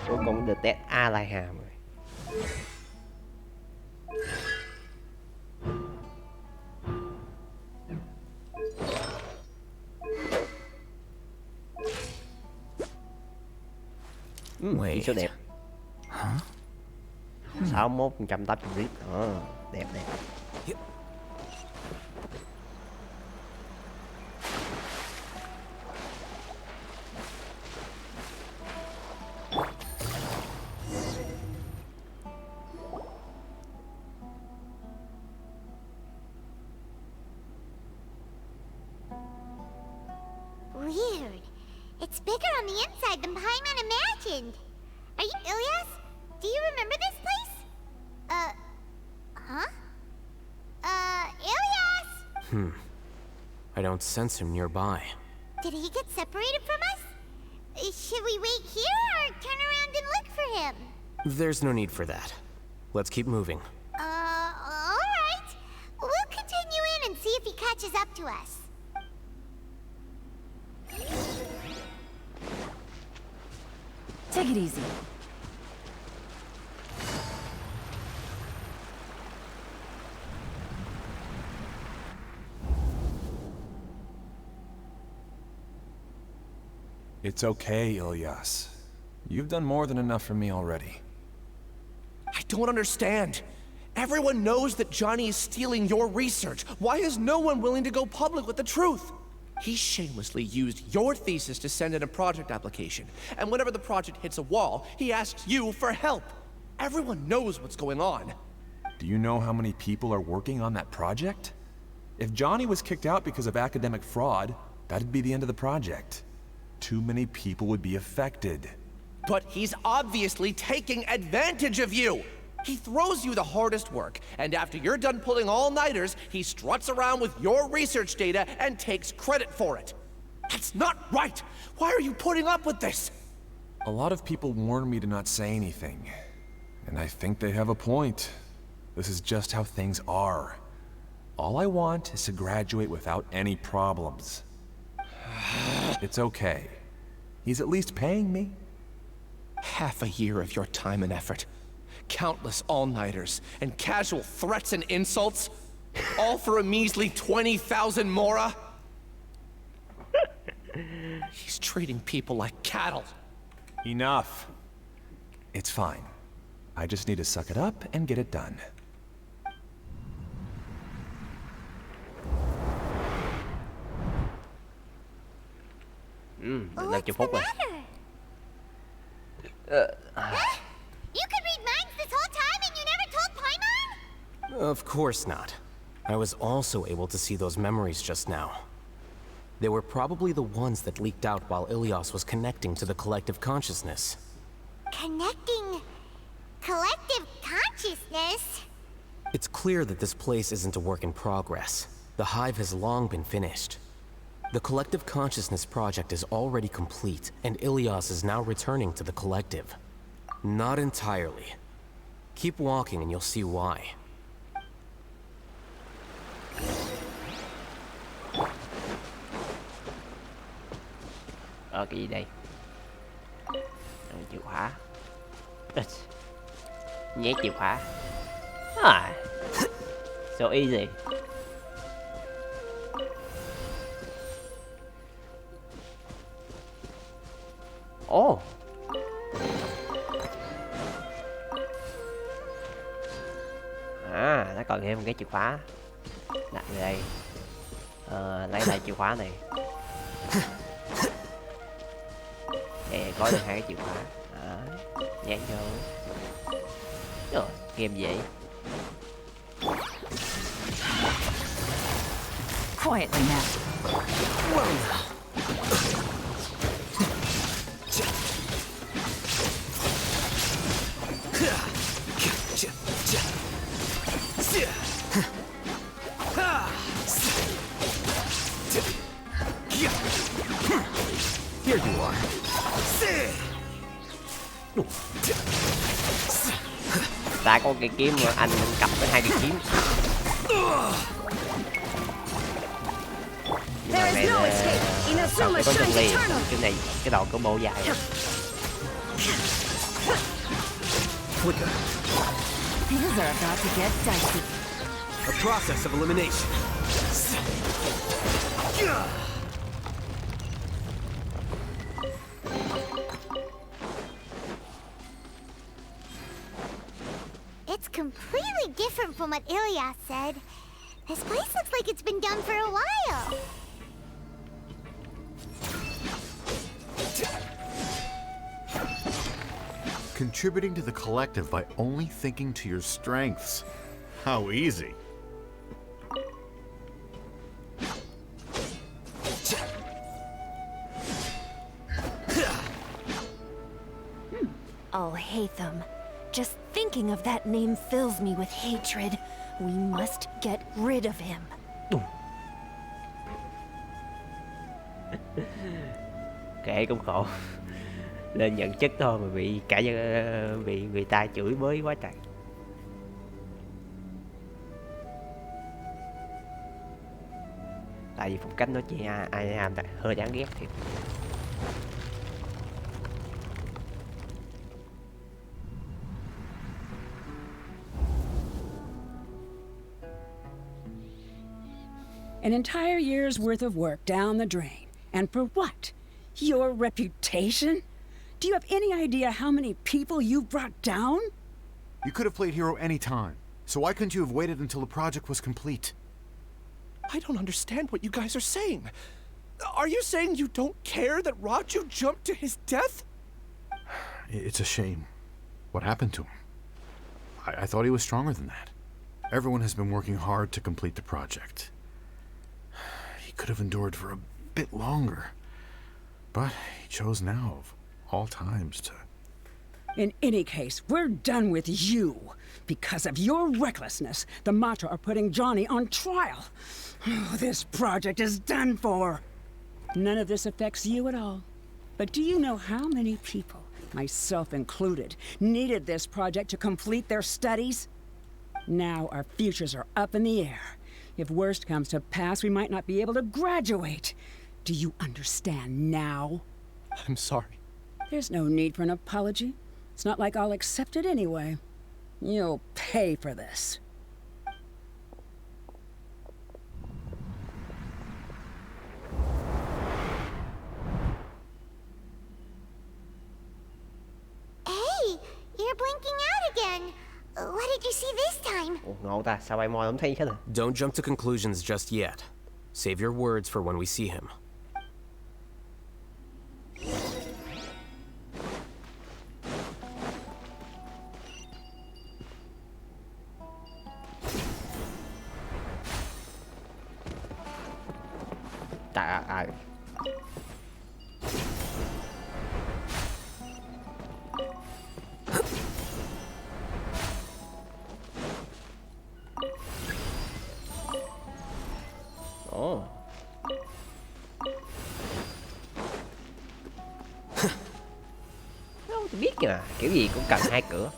cuối cùng được test Alhaitham rồi. Chỉ số đẹp. 61 180 rít. Đẹp đẹp. Weird. It's bigger on the inside than Paimon imagined. Are you Ilyas? Do you remember this place? Huh? Ilyas? I don't sense him nearby. Did he get separated from us? Should we wait here or turn around and look for him? There's no need for that. Let's keep moving. Alright. We'll continue in and see if he catches up to us. Take it easy. It's okay, Ilyas. You've done more than enough for me already. I don't understand. Everyone knows that Johnny is stealing your research. Why is no one willing to go public with the truth? He shamelessly used your thesis to send in a project application. And whenever the project hits a wall, he asks you for help. Everyone knows what's going on. Do you know how many people are working on that project? If Johnny was kicked out because of academic fraud, that'd be the end of the project. Too many people would be affected. But he's obviously taking advantage of you! He throws you the hardest work, and after you're done pulling all-nighters, he struts around with your research data and takes credit for it. That's not right! Why are you putting up with this? A lot of people warn me to not say anything. And I think they have a point. This is just how things are. All I want is to graduate without any problems. It's okay. He's at least paying me. Half a year of your time and effort. Countless all-nighters, and casual threats and insults, all for a measly 20,000 mora? He's treating people like cattle. Enough. It's fine. I just need to suck it up and get it done. What's the matter? You could read minds this whole time and you never told Paimon? Of course not. I was also able to see those memories just now. They were probably the ones that leaked out while Ilyas was connecting to the collective consciousness. Connecting witness. It's clear that this place isn't a work in progress. The hive has long been finished. The Collective Consciousness project is already complete, and Ilias is now returning to the Collective. Not entirely. Keep walking and you'll see why. Cái gì đây? Chìa khóa. Nhét chìa khóa. So easy. Oh. Nó còn thêm một cái chìa khóa. Đặt về đây. Lấy lại chìa khóa này. Có được 2 cái chìa khóa. Nhét vô. Rồi, game dễ. Quietly now. Here you are. Ta có cây kiếm mà anh cặp với 2 cây kiếm. Này đầu có chân liền, cái này cái đầu có bộ dài. Things are about to get dicey. A process of elimination. It's completely different from what Ilias said. This place looks like it's been done for a while. Contributing to the collective by only thinking to your strengths. How easy. Alhaitham. Just thinking of that name fills me with hatred. We must get rid of him. Kệ cũng khổ. Lên nhận chức thôi mà bị cả bị người ta chửi bới quá trời. Tại vì phong cách nói chuyện ai làm hơi đáng ghét thiệt. An entire year's worth of work down the drain. And for what? Your reputation? Do you have any idea how many people you brought down? You could have played hero any time, so why couldn't you have waited until the project was complete? I don't understand what you guys are saying. Are you saying you don't care that Raju jumped to his death? It's a shame. What happened to him? I thought he was stronger than that. Everyone has been working hard to complete the project. He could have endured for a bit longer. But he chose now, of all times, to... In any case, we're done with you. Because of your recklessness, the Matra are putting Johnny on trial. This project is done for. None of this affects you at all. But do you know how many people, myself included, needed this project to complete their studies? Now our futures are up in the air. If worst comes to pass, we might not be able to graduate. Do you understand now? I'm sorry. There's no need for an apology. It's not like I'll accept it anyway. You'll pay for this. Hey, you're blinking out again. What did you see this time? Ủa, ngộ ta, sao bay mò không thấy hết rồi? Don't jump to conclusions just yet. Save your words for when we see him. Ồ. Không tôi biết kìa, kiểu gì cũng cần 2 cửa.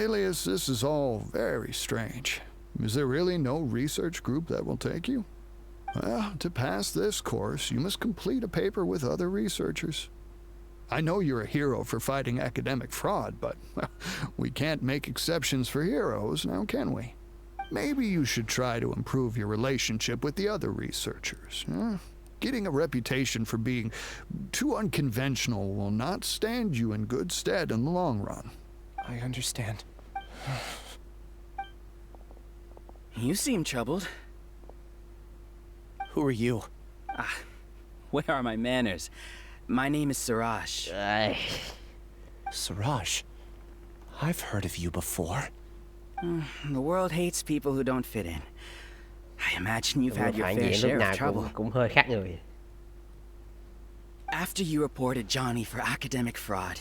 Alias, this is all very strange. Is there really no research group that will take you? Well, to pass this course, you must complete a paper with other researchers. I know you're a hero for fighting academic fraud, but we can't make exceptions for heroes, now can we? Maybe you should try to improve your relationship with the other researchers. Getting a reputation for being too unconventional will not stand you in good stead in the long run. I understand. You seem troubled. Who are you? Where are my manners? My name is Siraj. Siraj? I've heard of you before. The world hates people who don't fit in. I imagine you've had your fair share of trouble. Cũng hơi khác người. After you reported Johnny for academic fraud,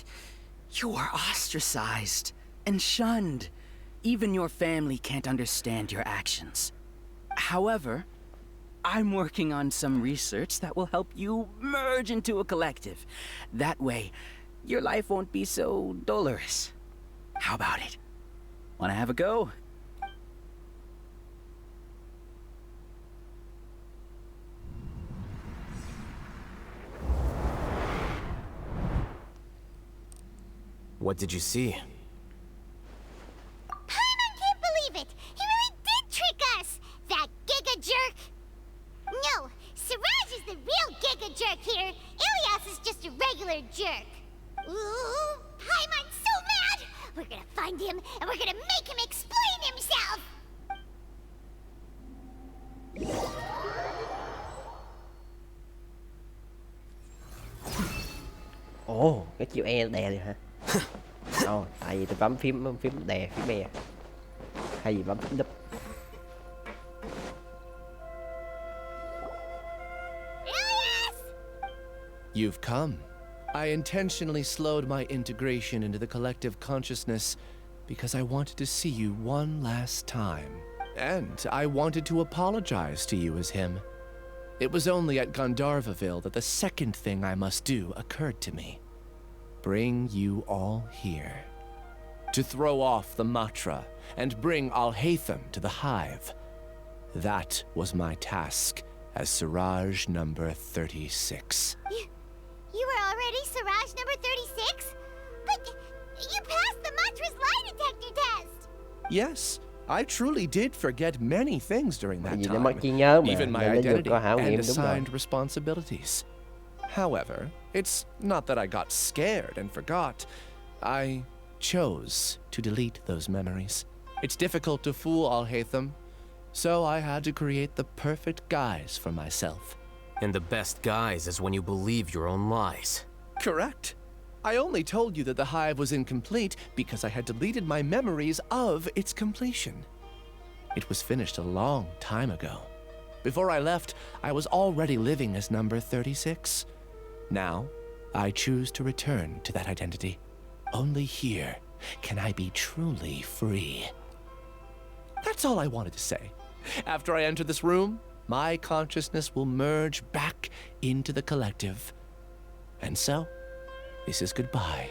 you are ostracized and shunned. Even your family can't understand your actions. However, I'm working on some research that will help you merge into a collective. That way, your life won't be so dolorous. How about it? Wanna have a go? What did you see? Paimon can't believe it! He really did trick us! That giga jerk! No, Siraj is the real giga jerk here. Ilias is just a regular jerk. Ooh, Paimon's so mad! We're gonna find him and we're gonna make him explain himself! Ồ, cái chữ E đè rồi hả? Ồ, tại vì tôi bấm phím đè, phím E. Hay gì bấm phím đúp. You've come. I intentionally slowed my integration into the collective consciousness because I wanted to see you one last time. And I wanted to apologize to you as him. It was only at Gandharvaville that the second thing I must do occurred to me. Bring you all here. To throw off the mantra and bring Alhaitham to the hive. That was my task as Siraj number 36. You were already Siraj number 36? But you passed the mantra's lie detector test! Yes, I truly did forget many things during that Vì nó mất trí nhớ mà, even my nên nó được identity có hảo nghiệm, and đúng rồi. assigned responsibilities. However, it's not that I got scared and forgot. I chose to delete those memories. It's difficult to fool Alhaitham, so I had to create the perfect guise for myself. And the best guise is when you believe your own lies. Correct. I only told you that the hive was incomplete because I had deleted my memories of its completion. It was finished a long time ago. Before I left, I was already living as number 36. Now, I choose to return to that identity. Only here can I be truly free. That's all I wanted to say. After I enter this room, my consciousness will merge back into the collective. And so, this is goodbye.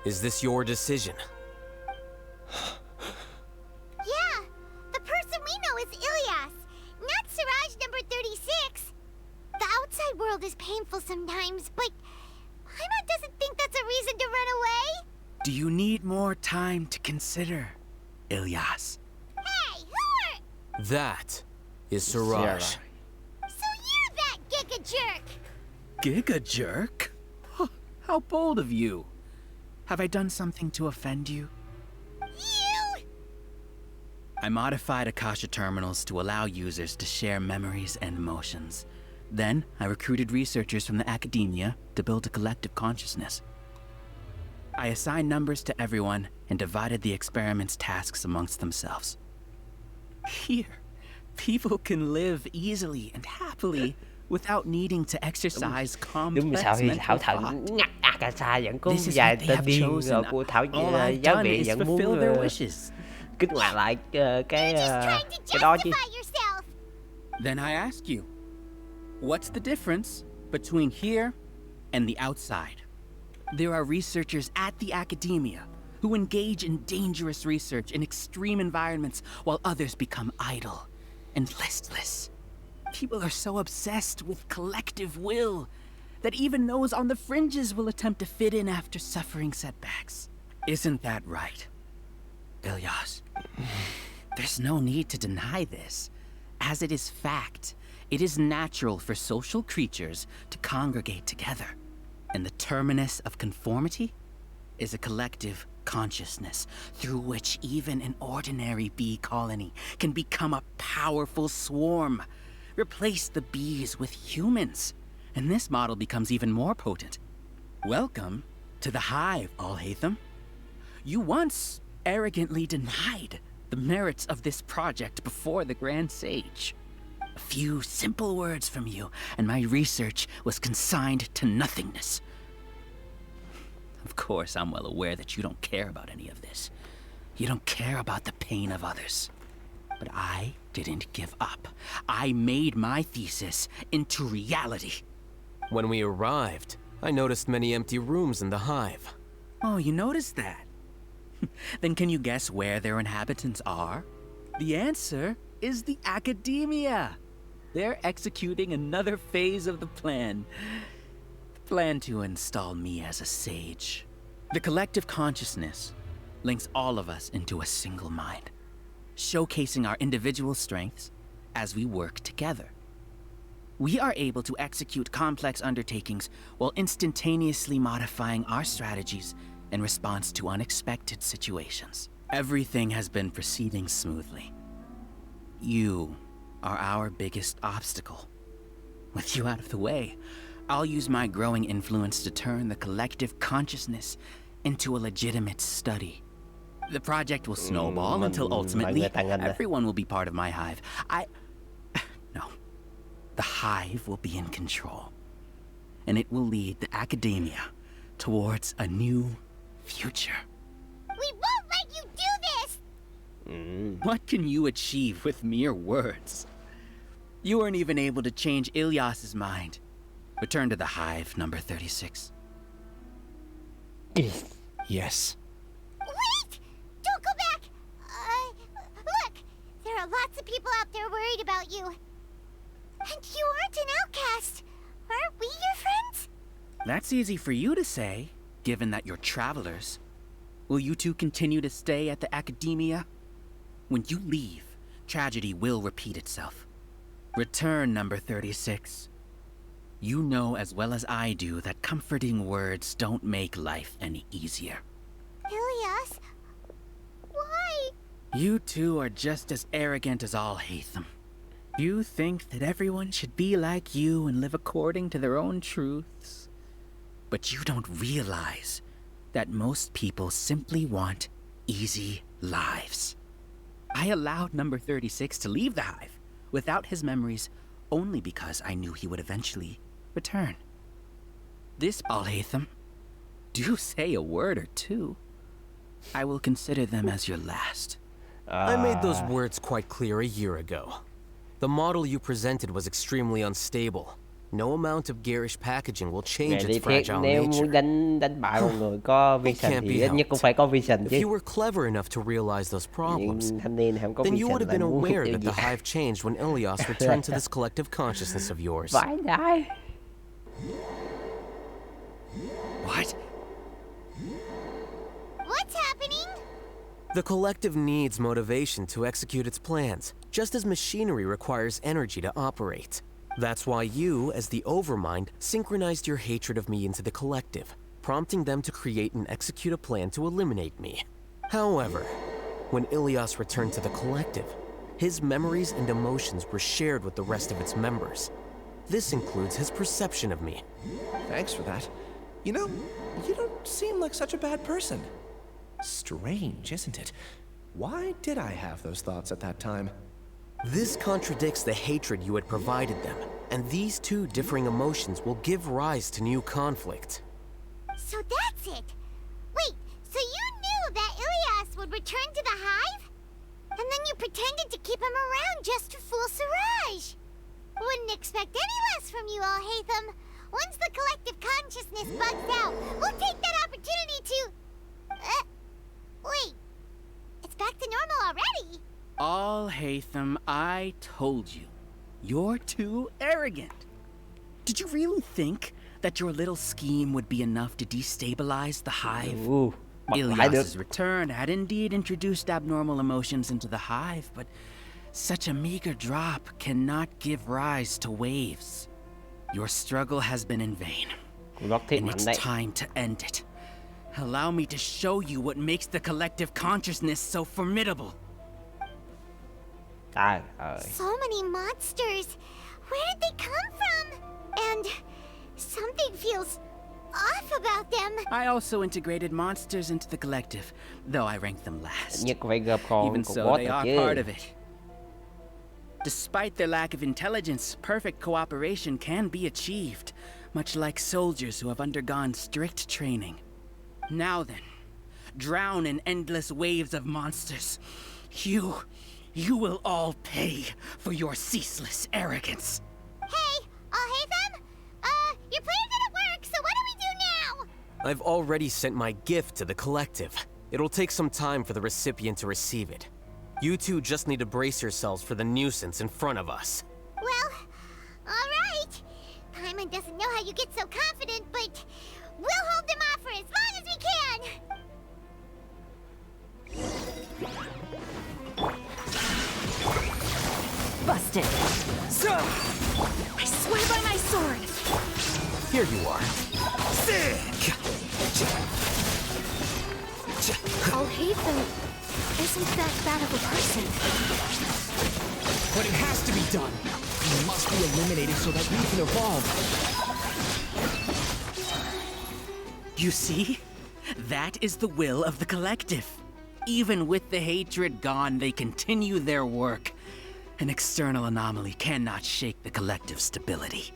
Is this your decision? Yeah, the person we know is Ilias, not Siraj number 36. The outside world is painful sometimes, but Paimon doesn't think that's a reason to run away. Do you need more time to consider, Ilias? Hey, who are... That is Siraj. So you're that giga jerk! Giga jerk? How bold of you. Have I done something to offend you? You! I modified Akasha terminals to allow users to share memories and emotions. Then, I recruited researchers from the academia to build a collective consciousness. I assigned numbers to everyone and divided the experiment's tasks amongst themselves. Here, people can live easily and happily without needing to exercise Đúng complex sao thì mental Thảo thought. Thần ngắt Akasa vẫn có This is vài what they tên have điên chosen. rồi của Thảo All I've giáo done viện is vẫn muốn fulfill their wishes. kích hoạt lại cái đó chứ. Then I ask you, what's the difference between here and the outside? There are researchers at the academia who engage in dangerous research in extreme environments while others become idle and listless. People are so obsessed with collective will that even those on the fringes will attempt to fit in after suffering setbacks. Isn't that right, Ilyas? There's no need to deny this, as it is fact. It is natural for social creatures to congregate together, and the terminus of conformity is a collective consciousness through which even an ordinary bee colony can become a powerful swarm. Replace the bees with humans, and this model becomes even more potent. Welcome to the hive, Alhaitham. You once arrogantly denied the merits of this project before the Grand Sage. A few simple words from you, and my research was consigned to nothingness. Of course, I'm well aware that you don't care about any of this. You don't care about the pain of others. But I didn't give up. I made my thesis into reality. When we arrived, I noticed many empty rooms in the hive. Oh, you noticed that? Then can you guess where their inhabitants are? The answer is the academia. They're executing another phase of the plan. The plan to install me as a sage. The collective consciousness links all of us into a single mind, showcasing our individual strengths as we work together. We are able to execute complex undertakings while instantaneously modifying our strategies in response to unexpected situations. Everything has been proceeding smoothly. You are our biggest obstacle. With you out of the way, I'll use my growing influence to turn the collective consciousness into a legitimate study. The project will snowball until ultimately everyone will be part of my hive. No. The hive will be in control. And it will lead the academia towards a new future. We won't let you do this! What can you achieve with mere words? You weren't even able to change Ilyas's mind. Return to the hive, number 36. Yes. Wait! Don't go back! Look! There are lots of people out there worried about you. And you aren't an outcast. Aren't we your friends? That's easy for you to say, given that you're travelers. Will you two continue to stay at the academia? When you leave, tragedy will repeat itself. Return, number 36. You know as well as I do that comforting words don't make life any easier. Ilyas, why? You two are just as arrogant as Alhaitham. You think that everyone should be like you and live according to their own truths. But you don't realize that most people simply want easy lives. I allowed number 36 to leave the hive without his memories only because I knew he would eventually return. This, Alhaitham, do say a word or two. I will consider them as your last. I made those words quite clear a year ago. The model you presented was extremely unstable. No amount of garish packaging will change its fragile nếu nature. muốn đánh bại một người có vision thì ít nhất cũng phải có vision chứ. If you were clever enough to realize those problems, thanh niên không có then you vision would have là been muốn aware điều that gì? the hive changed when Ilyas returned to this collective consciousness of yours. Vãi đái. What? What's happening? The collective needs motivation to execute its plans, just as machinery requires energy to operate. That's why you, as the Overmind, synchronized your hatred of me into the collective, prompting them to create and execute a plan to eliminate me. However, when Ilyas returned to the collective, his memories and emotions were shared with the rest of its members. This includes his perception of me. Thanks for that. You know, you don't seem like such a bad person. Strange, isn't it? Why did I have those thoughts at that time? This contradicts the hatred you had provided them, And these two differing emotions will give rise to new conflict. So that's it. Wait, so you knew that Ilias would return to the hive? And then you pretended to keep him around just to fool Siraj. Wouldn't expect any less from you, Alhaitham. Once the collective consciousness bugs out, we'll take that opportunity to... wait. It's back to normal already. Alhaitham, I told you. You're too arrogant. Did you really think that your little scheme would be enough to destabilize the hive? Ooh, Ilias's return had indeed introduced abnormal emotions into the hive, but such a meager drop cannot give rise to waves. Your struggle has been in vain, and it's time to end it. Allow me to show you what makes the collective consciousness so formidable. So many monsters. Where did they come from? And something feels off about them. I also integrated monsters into the collective, though I ranked them last. Even so, they are part of it. Despite their lack of intelligence, perfect cooperation can be achieved, much like soldiers who have undergone strict training. Now then, drown in endless waves of monsters. You will all pay for your ceaseless arrogance. Hey, Alhaitham? Your plan didn't work, so what do we do now? I've already sent my gift to the collective. It'll take some time for the recipient to receive it. You two just need to brace yourselves for the nuisance in front of us. Well, alright. Paimon doesn't know how you get so confident, but we'll hold them off for as long as we can. Busted. I swear by my sword. Here you are. Alhaitham isn't that bad of a person. But it has to be done. He must be eliminated so that we can evolve. You see? That is the will of the collective. Even with the hatred gone, they continue their work. An external anomaly cannot shake the collective's stability.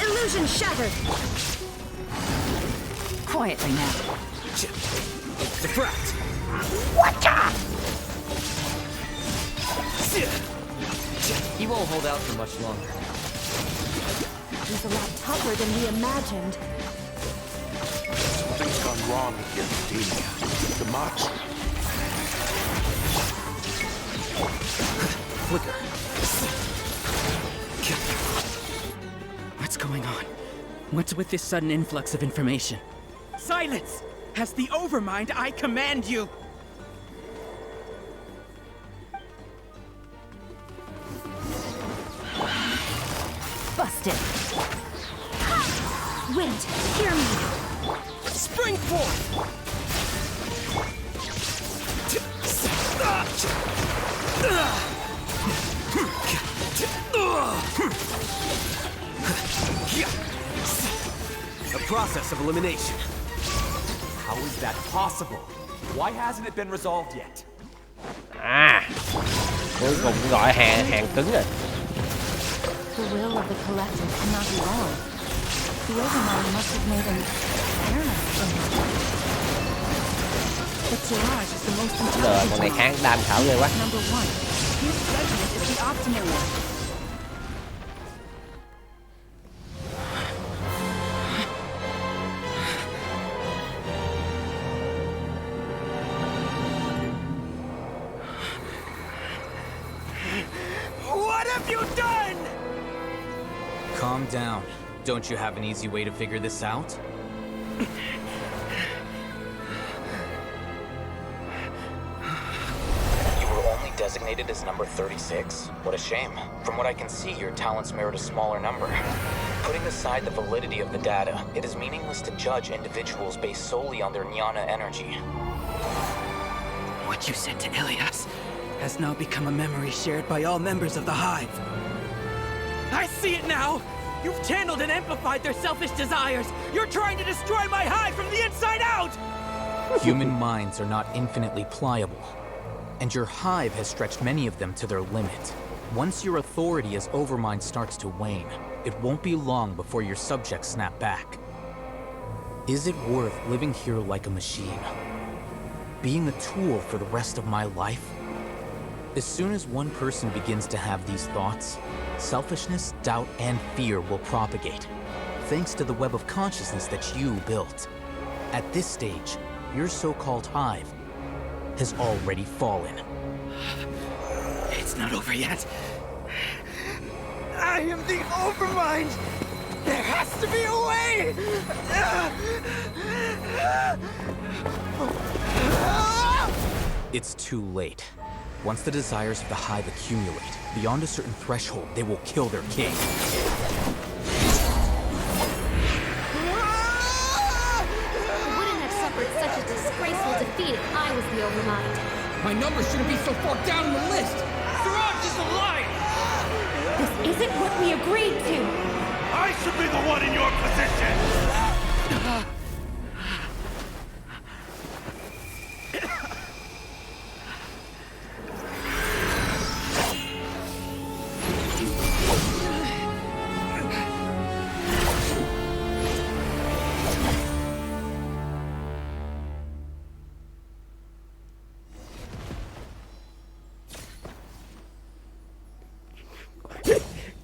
Illusion shattered! Quietly now. Defract! Whatcha? He won't hold out for much longer. He's a lot tougher than we imagined. Something's gone wrong with your academia. The march. Flicker. What's going on? What's with this sudden influx of information? Silence! As the Overmind, I command you! Busted. Wind, hear me. Spring forth! A process of elimination. How is that possible? Why hasn't it been resolved yet? Cuối cùng gọi hàng cứng rồi. The will of the collective cannot be wrong. The Overmind must have made an error in his life. But Siraj is the most intelligent. Con này kháng đam thảo ghê quá. Number one, his judgment is the optimal one. What have you done? Calm down. Don't you have an easy way to figure this out? You were only designated as number 36? What a shame. From what I can see, your talents merit a smaller number. Putting aside the validity of the data, it is meaningless to judge individuals based solely on their jnana energy. What you said to Ilias has now become a memory shared by all members of the Hive. I see it now! You've channeled and amplified their selfish desires! You're trying to destroy my Hive from the inside out! Human minds are not infinitely pliable, and your Hive has stretched many of them to their limit. Once your authority as Overmind starts to wane, it won't be long before your subjects snap back. Is it worth living here like a machine? Being a tool for the rest of my life? As soon as one person begins to have these thoughts, selfishness, doubt, and fear will propagate, thanks to the web of consciousness that you built. At this stage, your so-called hive has already fallen. It's not over yet. I am the Overmind! There has to be a way! It's too late. Once the desires of the hive accumulate, beyond a certain threshold, they will kill their king. I wouldn't have suffered such a disgraceful defeat if I was the Overmind. My number shouldn't be so far down the list! Siraj is alive! This isn't what we agreed to! I should be the one in your position!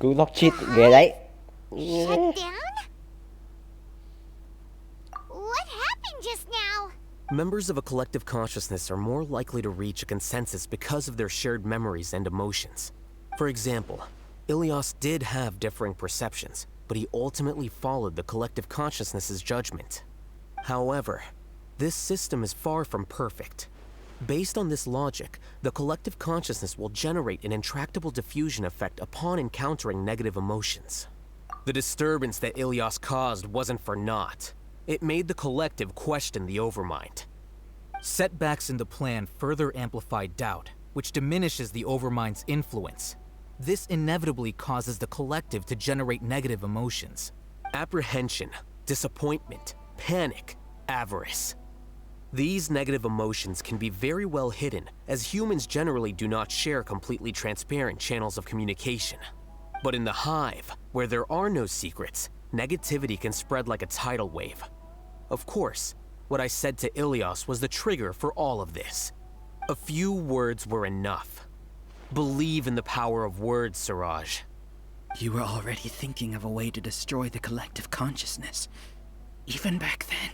Cứ lóc shit ghê đấy. Shut down? What happened just now? Members of a collective consciousness are more likely to reach a consensus because of their shared memories and emotions. For example, Ilias did have differing perceptions, but he ultimately followed the collective consciousness's judgment. However, this system is far from perfect. Based on this logic, the collective consciousness will generate an intractable diffusion effect upon encountering negative emotions. The disturbance that Ilias caused wasn't for naught. It made the collective question the Overmind. Setbacks in the plan further amplify doubt, which diminishes the Overmind's influence. This inevitably causes the collective to generate negative emotions. Apprehension, disappointment, panic, avarice. These negative emotions can be very well hidden, as humans generally do not share completely transparent channels of communication. But in the hive, where there are no secrets, negativity can spread like a tidal wave. Of course, what I said to Ilias was the trigger for all of this. A few words were enough. Believe in the power of words, Siraj. You were already thinking of a way to destroy the collective consciousness. Even back then.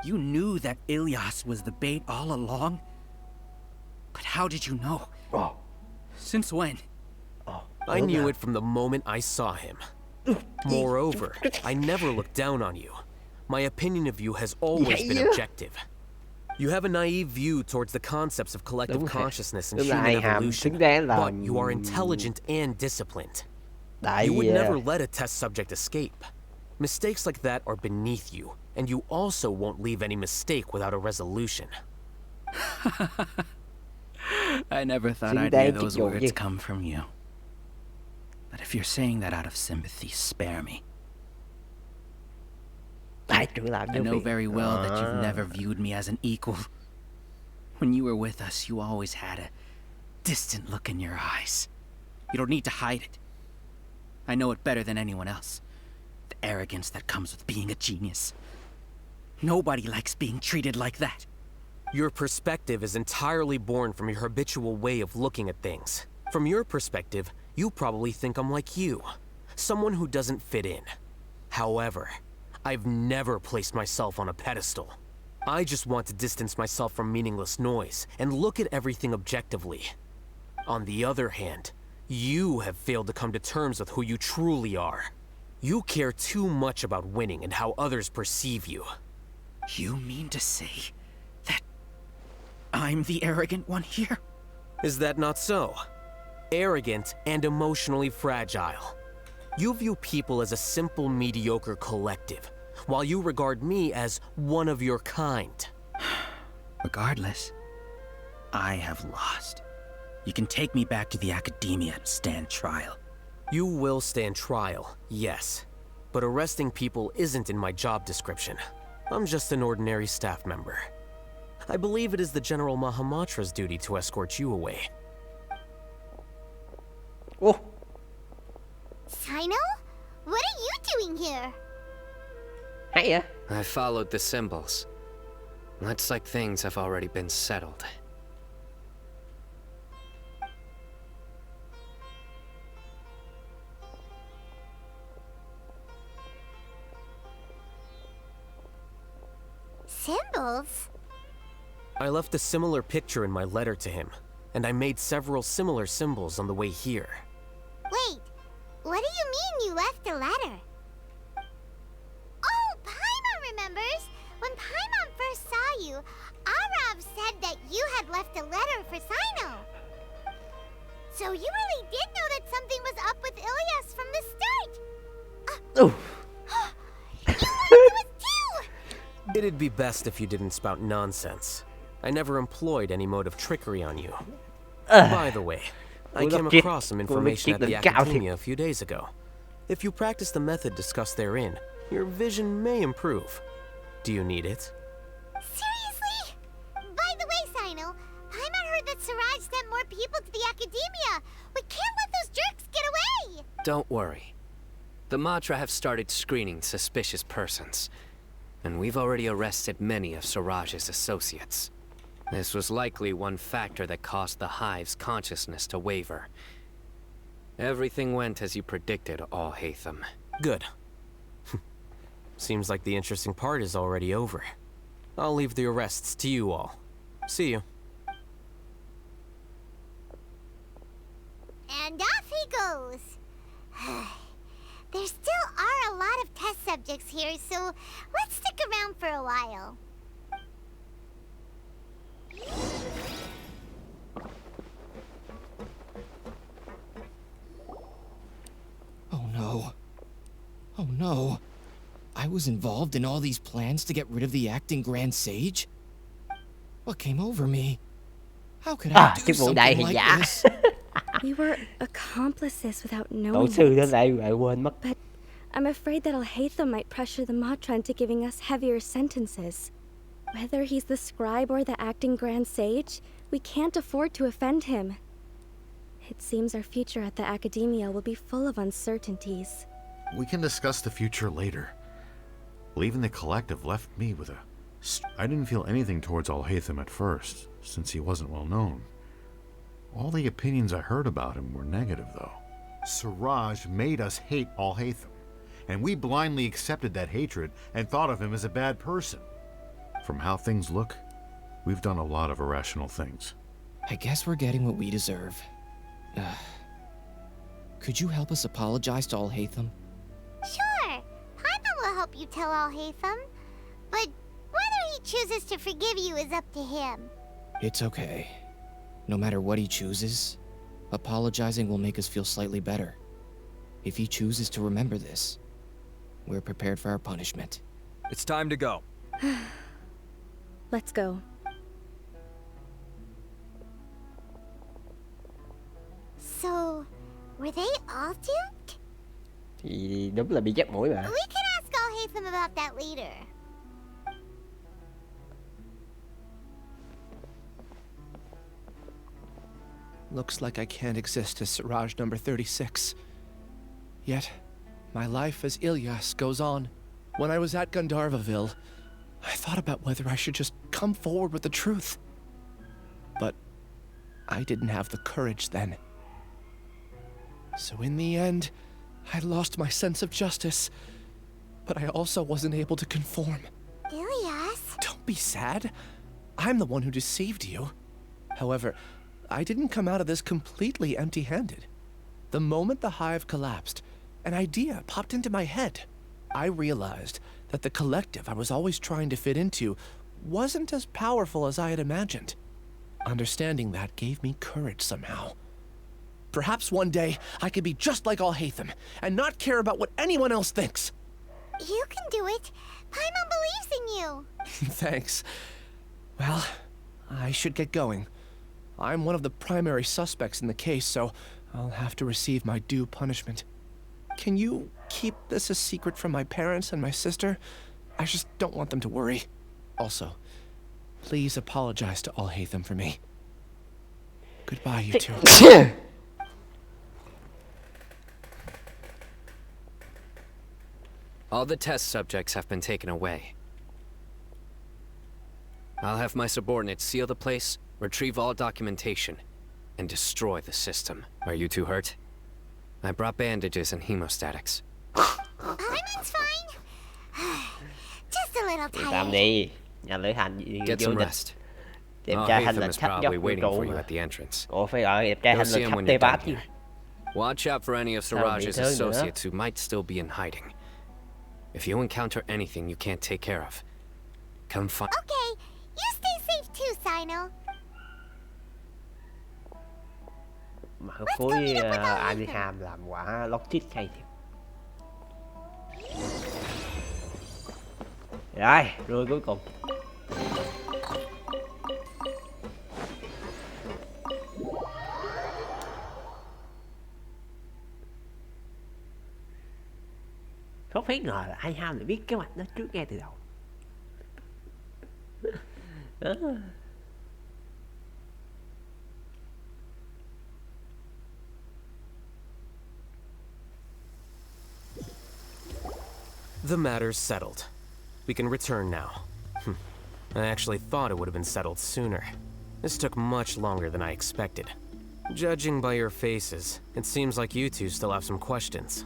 You knew that Ilias was the bait all along? But how did you know? Oh. Since when? I knew it from the moment I saw him. Moreover, I never looked down on you. My opinion of you has always been objective. You have a naive view towards the concepts of collective consciousness and human evolution, but you are intelligent and disciplined. You would never let a test subject escape. Mistakes like that are beneath you, and you also won't leave any mistake without a resolution. I never thought I'd hear those words come from you. But if you're saying that out of sympathy, spare me. I know very well that you've never viewed me as an equal. When you were with us, you always had a distant look in your eyes. You don't need to hide it. I know it better than anyone else. The arrogance that comes with being a genius. Nobody likes being treated like that. Your perspective is entirely born from your habitual way of looking at things. From your perspective, you probably think I'm like you, someone who doesn't fit in. However, I've never placed myself on a pedestal. I just want to distance myself from meaningless noise and look at everything objectively. On the other hand, you have failed to come to terms with who you truly are. You care too much about winning and how others perceive you. You mean to say that I'm the arrogant one here? Is that not so? Arrogant and emotionally fragile. You view people as a simple, mediocre collective, while you regard me as one of your kind. Regardless, I have lost. You can take me back to the academia and stand trial. You will stand trial, yes. But arresting people isn't in my job description. I'm just an ordinary staff member. I believe it is the General Mahamatra's duty to escort you away. Oh. Sino? What are you doing here? Hay vậy? I followed the symbols. Looks like things have already been settled. Symbols? I left a similar picture in my letter to him, and I made several similar symbols on the way here. Wait, what do you mean you left a letter? Oh, Paimon remembers! When Paimon first saw you, Arav said that you had left a letter for Sino. So you really did know that something was up with Ilias from the start! Oh. You left us too! It'd be best if you didn't spout nonsense. I never employed any mode of trickery on you. By the way, I came across some information at the Academia a few days ago. If you practice the method discussed therein, your vision may improve. Do you need it? Seriously? By the way, Sino, Paimon heard that Siraj sent more people to the Academia. We can't let those jerks get away! Don't worry. The Matra have started screening suspicious persons, and we've already arrested many of Siraj's associates. This was likely one factor that caused the Hive's consciousness to waver. Everything went as you predicted, Alhaitham. Good. Seems like the interesting part is already over. I'll leave the arrests to you all. See you. And off he goes. There still are a lot of test subjects here, so let's stick around for a while. Oh no. Oh no. I was involved in all these plans to get rid of the acting Grand Sage? What came over me? How could I do something like this? We were accomplices without knowing Tổ sư đó lại quên mất. But I'm afraid that Alhaitham might pressure the Matra into giving us heavier sentences. Whether he's the scribe or the acting Grand Sage, we can't afford to offend him. It seems our future at the Academia will be full of uncertainties. We can discuss the future later. Leaving the collective left me with a... I didn't feel anything towards Alhaitham at first, since he wasn't well known. All the opinions I heard about him were negative, though. Siraj made us hate Alhaitham, and we blindly accepted that hatred and thought of him as a bad person. From how things look, we've done a lot of irrational things. I guess we're getting what we deserve. Could you help us apologize to Alhaitham? Sure. Paimon will help you tell Alhaitham. But whether he chooses to forgive you is up to him. It's okay. No matter what he chooses, apologizing will make us feel slightly better. If he chooses to remember this, we're prepared for our punishment. It's time to go. Let's go. So, were they all duped? Thì đúng là bị dắt mũi mà. We can ask Alhaitham about that later. Looks like I can't exist as Siraj number 36. Yet, my life as Ilias goes on. When I was at Gandharvaville, I thought about whether I should just come forward with the truth. But I didn't have the courage then. So in the end, I lost my sense of justice. But I also wasn't able to conform. Ilias? Don't be sad. I'm the one who deceived you. However, I didn't come out of this completely empty-handed. The moment the hive collapsed, an idea popped into my head. I realized that the collective I was always trying to fit into wasn't as powerful as I had imagined. Understanding that gave me courage somehow. Perhaps one day I could be just like Alhaitham and not care about what anyone else thinks. You can do it. Paimon believes in you. Thanks. Well, I should get going. I'm one of the primary suspects in the case, so I'll have to receive my due punishment. Can you keep this a secret from my parents and my sister? I just don't want them to worry. Also, please apologize to Alhaitham for me. Goodbye, you two. All the test subjects have been taken away. I'll have my subordinates seal the place, retrieve all documentation, and destroy the system. Are you too hurt? I brought bandages and hemostatics. Hyman's fine. Just a little tired. Tạm đi. Nhà lữ hành Get vô some địch. rest. Đẹp trai Thanh là Alhaitham is khách dốc probably vũ waiting trụ for you mà. at the entrance. Ủa phải gọi đẹp trai You'll Thanh see là him khắp when Tây you're Bắc done chứ. here. Watch out for any of Sao bị Siraj's thương nữa? associates who might still be in hiding. If you encounter anything you can't take care of, come find. Okay, you stay safe too, Sino. Mà khối Alhaitham làm quả lót tít hay thiệt. Rồi, rồi cuối cùng. Không biết ngờ là Alhaitham lại biết kế hoạch đó trước ngay từ đầu. The matter's settled. We can return now. I actually thought it would have been settled sooner. This took much longer than I expected. Judging by your faces, it seems like you two still have some questions.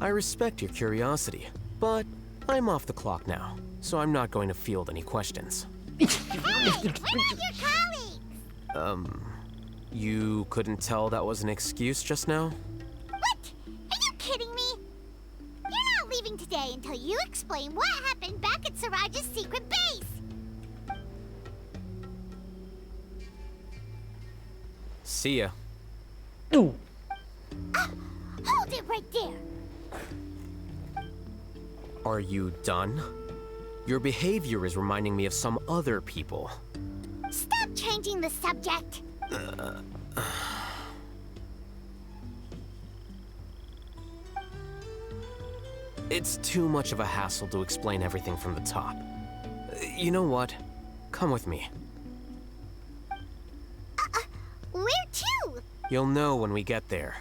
I respect your curiosity, but I'm off the clock now, so I'm not going to field any questions. Hey, we're not your colleagues. You couldn't tell that was an excuse just now? What? Are you kidding me? You're not leaving today until you explain what happened back at Siraj's secret base. See ya. Hold it right there. Are you done? Your behavior is reminding me of some other people. Stop changing the subject. It's too much of a hassle to explain everything from the top. You know what? Come with me. Where to? You'll know when we get there.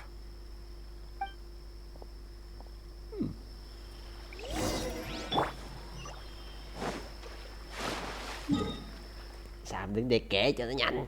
Sam đứng đây kể cho nó nhanh.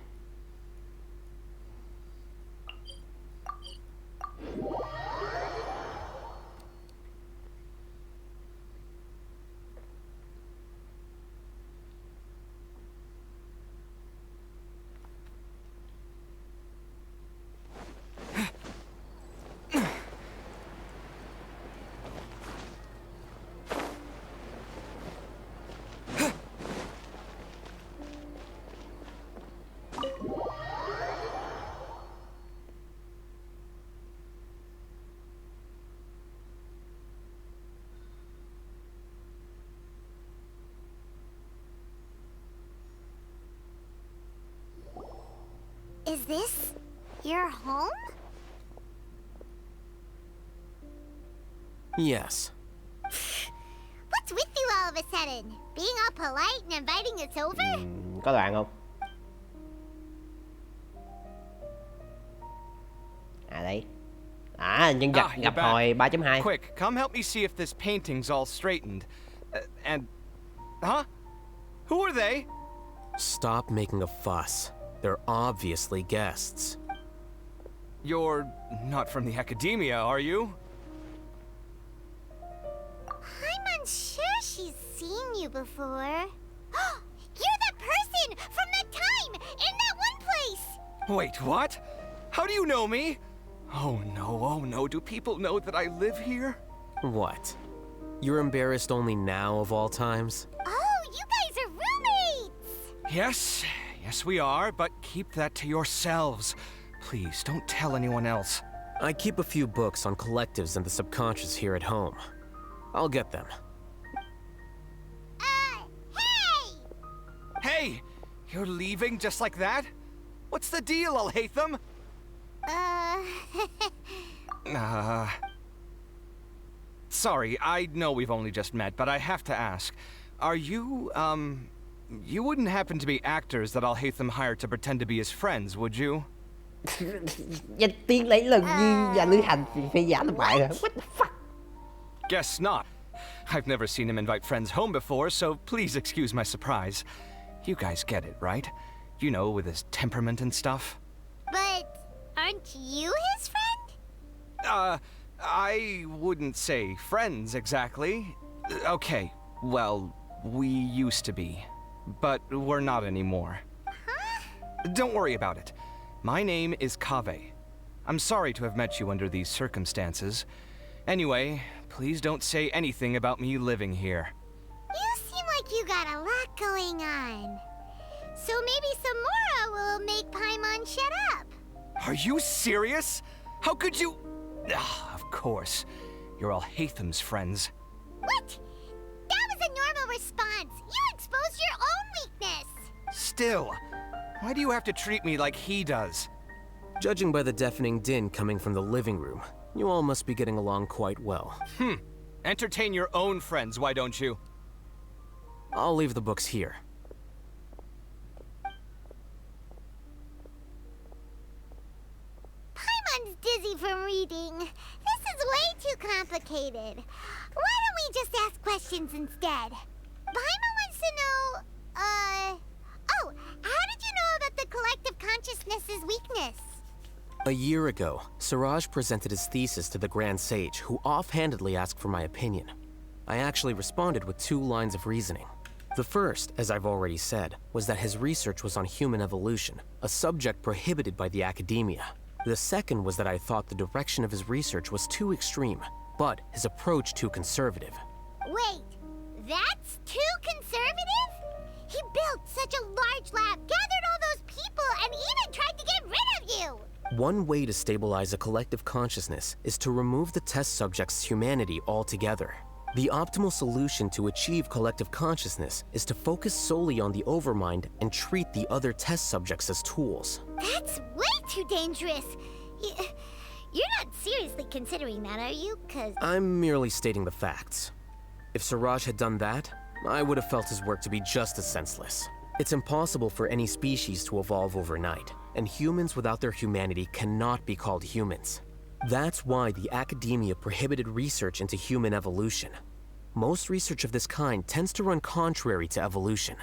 Is this your home? Yes. What's with you all of a sudden? Being all polite and inviting us over? Có đoạn không? À đây. À, nhân vật gặp hồi 3.2. Quick, come help me see if this painting's all straightened. And... Huh? Who are they? Stop making a fuss. They're obviously guests. You're not from the academia, are you? I'm unsure she's seen you before. You're that person from that time in that one place! Wait, what? How do you know me? Oh no, do people know that I live here? What? You're embarrassed only now of all times? Oh, you guys are roommates! Yes, we are, but keep that to yourselves. Please, don't tell anyone else. I keep a few books on collectives and the subconscious here at home. I'll get them. Hey! Hey! You're leaving just like that? What's the deal, Alhaitham? Sorry, I know we've only just met, but I have to ask. Are you, you wouldn't happen to be actors that Alhaitham hired to pretend to be his friends, would you? Danh tiếng lấy lần như nhà lữ hành thì phải giả làm bại rồi. What the fuck? Guess not. I've never seen him invite friends home before, so please excuse my surprise. You guys get it, right? You know, with his temperament and stuff. But aren't you his friend? I wouldn't say friends exactly. Okay, well, we used to be, but we're not anymore. Huh? Don't worry about it. My name is Kaveh. I'm sorry to have met you under these circumstances. Anyway, please don't say anything about me living here. You seem like you got a lot going on. So maybe Samora will make Paimon shut up. Are you serious? How could you... Of course. You're Alhaitham's friends. What? That was a normal response. You exposed your own weakness. Still, why do you have to treat me like he does? Judging by the deafening din coming from the living room, you all must be getting along quite well. Entertain your own friends, why don't you? I'll leave the books here. Paimon's dizzy from reading. This is way too complicated. Why don't we just ask questions instead? Paimon wants to know, oh, how did you know about the collective consciousness's weakness? A year ago, Siraj presented his thesis to the Grand Sage, who offhandedly asked for my opinion. I actually responded with 2 lines of reasoning. The first, as I've already said, was that his research was on human evolution, a subject prohibited by the academia. The second was that I thought the direction of his research was too extreme, but his approach too conservative. Wait, that's too conservative? He built such a large lab, gathered all those people, and even tried to get rid of you! One way to stabilize a collective consciousness is to remove the test subject's humanity altogether. The optimal solution to achieve collective consciousness is to focus solely on the overmind and treat the other test subjects as tools. That's way too dangerous. You're not seriously considering that, are you? 'Cause I'm merely stating the facts. If Siraj had done that, I would have felt his work to be just as senseless. It's impossible for any species to evolve overnight, and humans without their humanity cannot be called humans. That's why the academia prohibited research into human evolution. Most research of this kind tends to run contrary to evolution.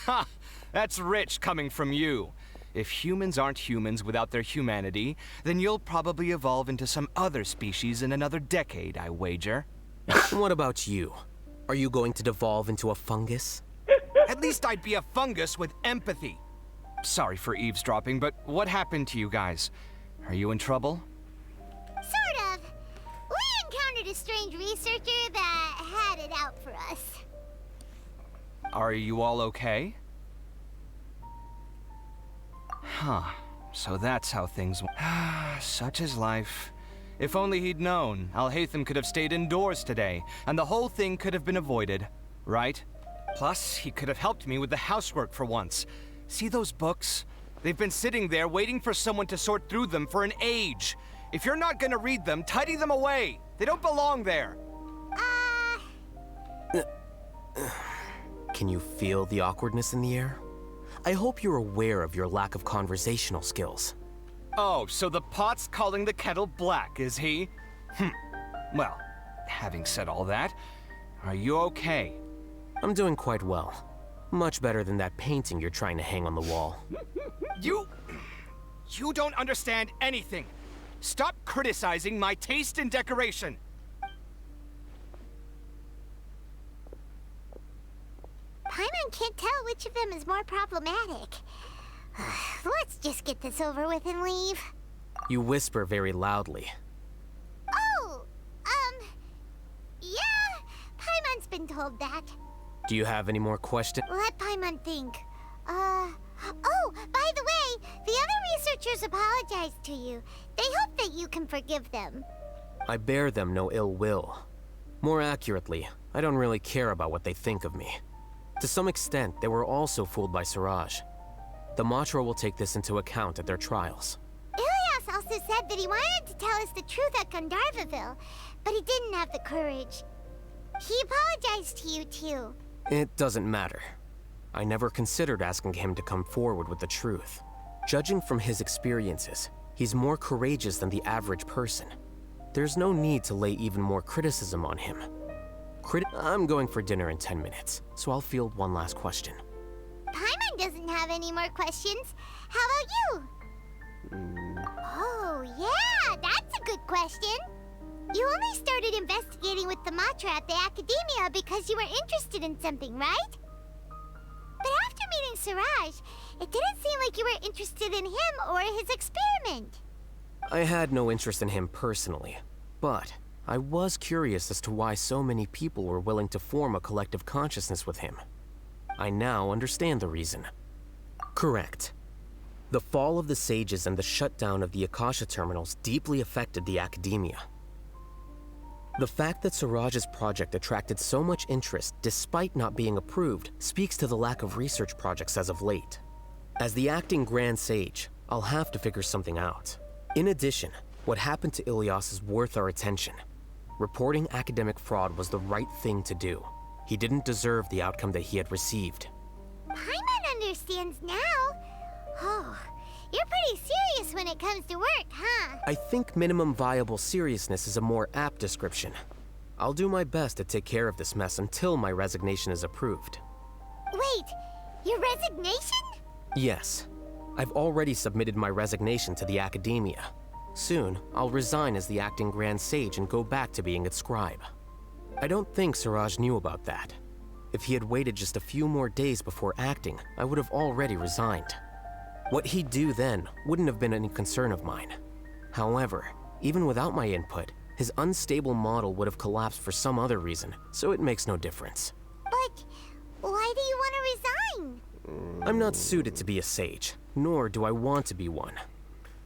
Ha! That's rich coming from you. If humans aren't humans without their humanity, then you'll probably evolve into some other species in another decade, I wager. What about you? Are you going to devolve into a fungus? At least I'd be a fungus with empathy. Sorry for eavesdropping, but what happened to you guys? Are you in trouble? Sort of. We encountered a strange researcher that had it out for us. Are you all okay? Huh. So that's how things went. Such is life. If only he'd known, Alhaitham could have stayed indoors today, and the whole thing could have been avoided, right? Plus, he could have helped me with the housework for once. See those books? They've been sitting there waiting for someone to sort through them for an age. If you're not gonna read them, tidy them away. They don't belong there. Can you feel the awkwardness in the air? I hope you're aware of your lack of conversational skills. Oh, so the pot's calling the kettle black, is he? Well, having said all that, are you okay? I'm doing quite well. Much better than that painting you're trying to hang on the wall. You don't understand anything. Stop criticizing my taste in decoration. Paimon can't tell which of them is more problematic. Let's just get this over with and leave. You whisper very loudly. Oh, yeah, Paimon's been told that. Do you have any more questions? Let Paimon think. Oh, by the way, the other researchers apologized to you. They hope that you can forgive them. I bear them no ill will. More accurately, I don't really care about what they think of me. To some extent, they were also fooled by Siraj. The Matra will take this into account at their trials. Ilias also said that he wanted to tell us the truth at Gandharvaville, but he didn't have the courage. He apologized to you, too. It doesn't matter. I never considered asking him to come forward with the truth. Judging from his experiences, he's more courageous than the average person. There's no need to lay even more criticism on him. I'm going for dinner in 10 minutes, so I'll field one last question. Paimon doesn't have any more questions. How about you? Oh, yeah, that's a good question. You only started investigating with the Matra at the Academia because you were interested in something, right? But after meeting Siraj, it didn't seem like you were interested in him or his experiment. I had no interest in him personally, but I was curious as to why so many people were willing to form a collective consciousness with him. I now understand the reason. Correct. The fall of the Sages and the shutdown of the Akasha terminals deeply affected the Academia. The fact that Siraj's project attracted so much interest despite not being approved speaks to the lack of research projects as of late. As the acting Grand Sage, I'll have to figure something out. In addition, what happened to Ilias is worth our attention. Reporting academic fraud was the right thing to do. He didn't deserve the outcome that he had received. Paimon understands now. Oh, you're pretty serious when it comes to work, huh? I think minimum viable seriousness is a more apt description. I'll do my best to take care of this mess until my resignation is approved. Wait, your resignation? Yes. I've already submitted my resignation to the Academia. Soon, I'll resign as the acting Grand Sage and go back to being its scribe. I don't think Siraj knew about that. If he had waited just a few more days before acting, I would have already resigned. What he'd do then wouldn't have been any concern of mine. However, even without my input, his unstable model would have collapsed for some other reason, so it makes no difference. But why do you want to resign? I'm not suited to be a sage, nor do I want to be one.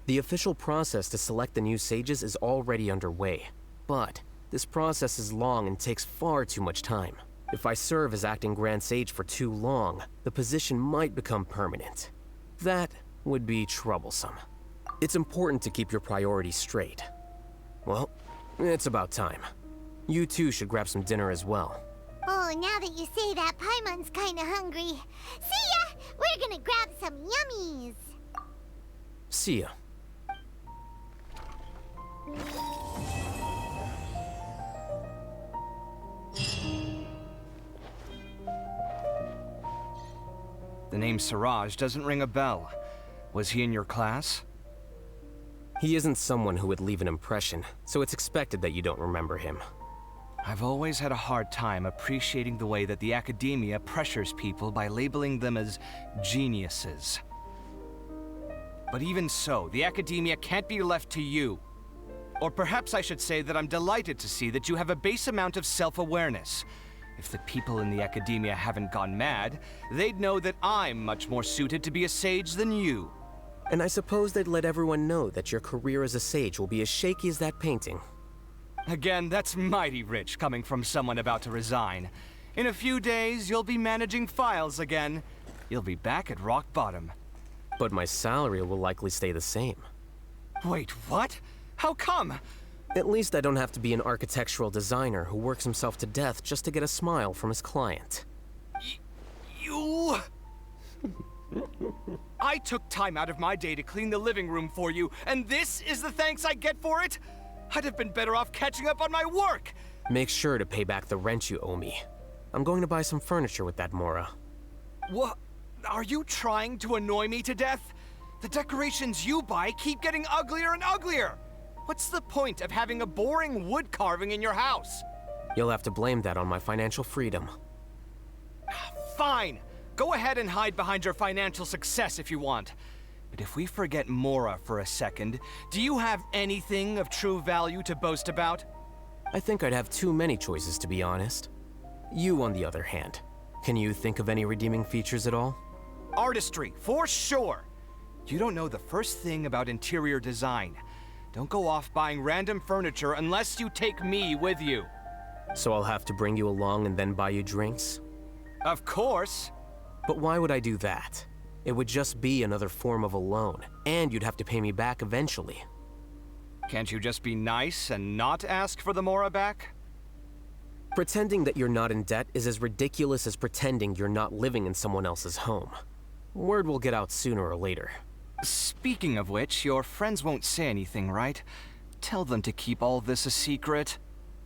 The official process to select the new sages is already underway, but this process is long and takes far too much time. If I serve as acting Grand Sage for too long, the position might become permanent. That would be troublesome. It's important to keep your priorities straight. Well, it's about time. You two should grab some dinner as well. Oh, now that you say that, Paimon's kinda hungry. See ya! We're gonna grab some yummies! See ya. The name Siraj doesn't ring a bell. Was he in your class? He isn't someone who would leave an impression, so it's expected that you don't remember him. I've always had a hard time appreciating the way that the Academia pressures people by labeling them as geniuses. But even so, the Academia can't be left to you. Or perhaps I should say that I'm delighted to see that you have a base amount of self-awareness. If the people in the Academia haven't gone mad, they'd know that I'm much more suited to be a sage than you. And I suppose they'd let everyone know that your career as a sage will be as shaky as that painting. Again, that's mighty rich coming from someone about to resign. In a few days, you'll be managing files again. You'll be back at rock bottom. But my salary will likely stay the same. Wait, what? How come? At least I don't have to be an architectural designer who works himself to death just to get a smile from his client. You... I took time out of my day to clean the living room for you, and this is the thanks I get for it? I'd have been better off catching up on my work! Make sure to pay back the rent you owe me. I'm going to buy some furniture with that, Mora. What? Are you trying to annoy me to death? The decorations you buy keep getting uglier and uglier! What's the point of having a boring wood carving in your house? You'll have to blame that on my financial freedom. Fine! Go ahead and hide behind your financial success if you want. But if we forget Mora for a second, do you have anything of true value to boast about? I think I'd have too many choices, to be honest. You, on the other hand, can you think of any redeeming features at all? Artistry, for sure! You don't know the first thing about interior design. Don't go off buying random furniture unless you take me with you. So I'll have to bring you along and then buy you drinks? Of course! But why would I do that? It would just be another form of a loan, and you'd have to pay me back eventually. Can't you just be nice and not ask for the Mora back? Pretending that you're not in debt is as ridiculous as pretending you're not living in someone else's home. Word will get out sooner or later. Speaking of which, your friends won't say anything, right? Tell them to keep all this a secret.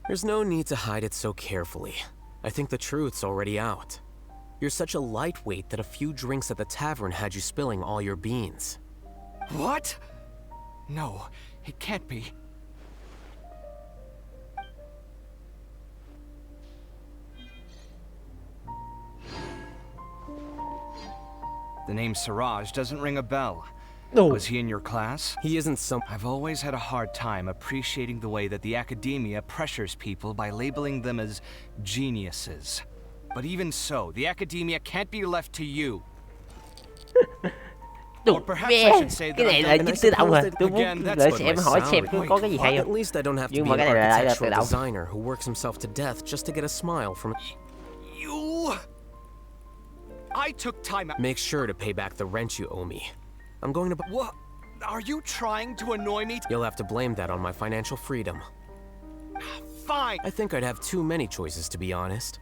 There's no need to hide it so carefully. I think the truth's already out. You're such a lightweight that a few drinks at the tavern had you spilling all your beans. What? No, it can't be. The name Siraj doesn't ring a bell. No. Was he in your class? He isn't some... I've always had a hard time appreciating the way that the academia pressures people by labeling them as geniuses. But even so, the academia can't be left to you. Or perhaps I should say that cái này là chính tự động rồi. Tôi muốn đợi xem hỏi xem có cái gì hay At không. least I don't have to Nhưng be mà an cái này lại là tự architectural động. designer who works himself to death just to get a smile from... You... I took time out... Make sure to pay back the rent you owe me. I'm going to... What? Are you trying to annoy me? You'll have to blame that on my financial freedom. Fine. I think I'd have too many choices, to be honest.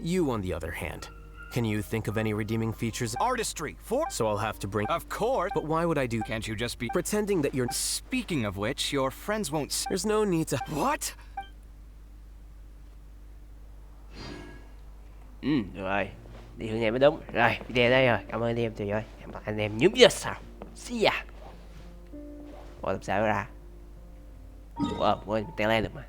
You, on the other hand, can you think of any redeeming features? Artistry, So I'll have to bring... Of course. But why would I do... Can't you just be... Pretending that you're... Speaking of which, your friends won't... There's no need to... What? Rồi. Đi hướng này mới đúng. Rồi, video đây rồi. Cảm ơn anh em tuyệt vời. Hẹn gặp lại anh em những video sau. See ya. Ủa làm sao ra? Ủa, quên, tên lên được mà.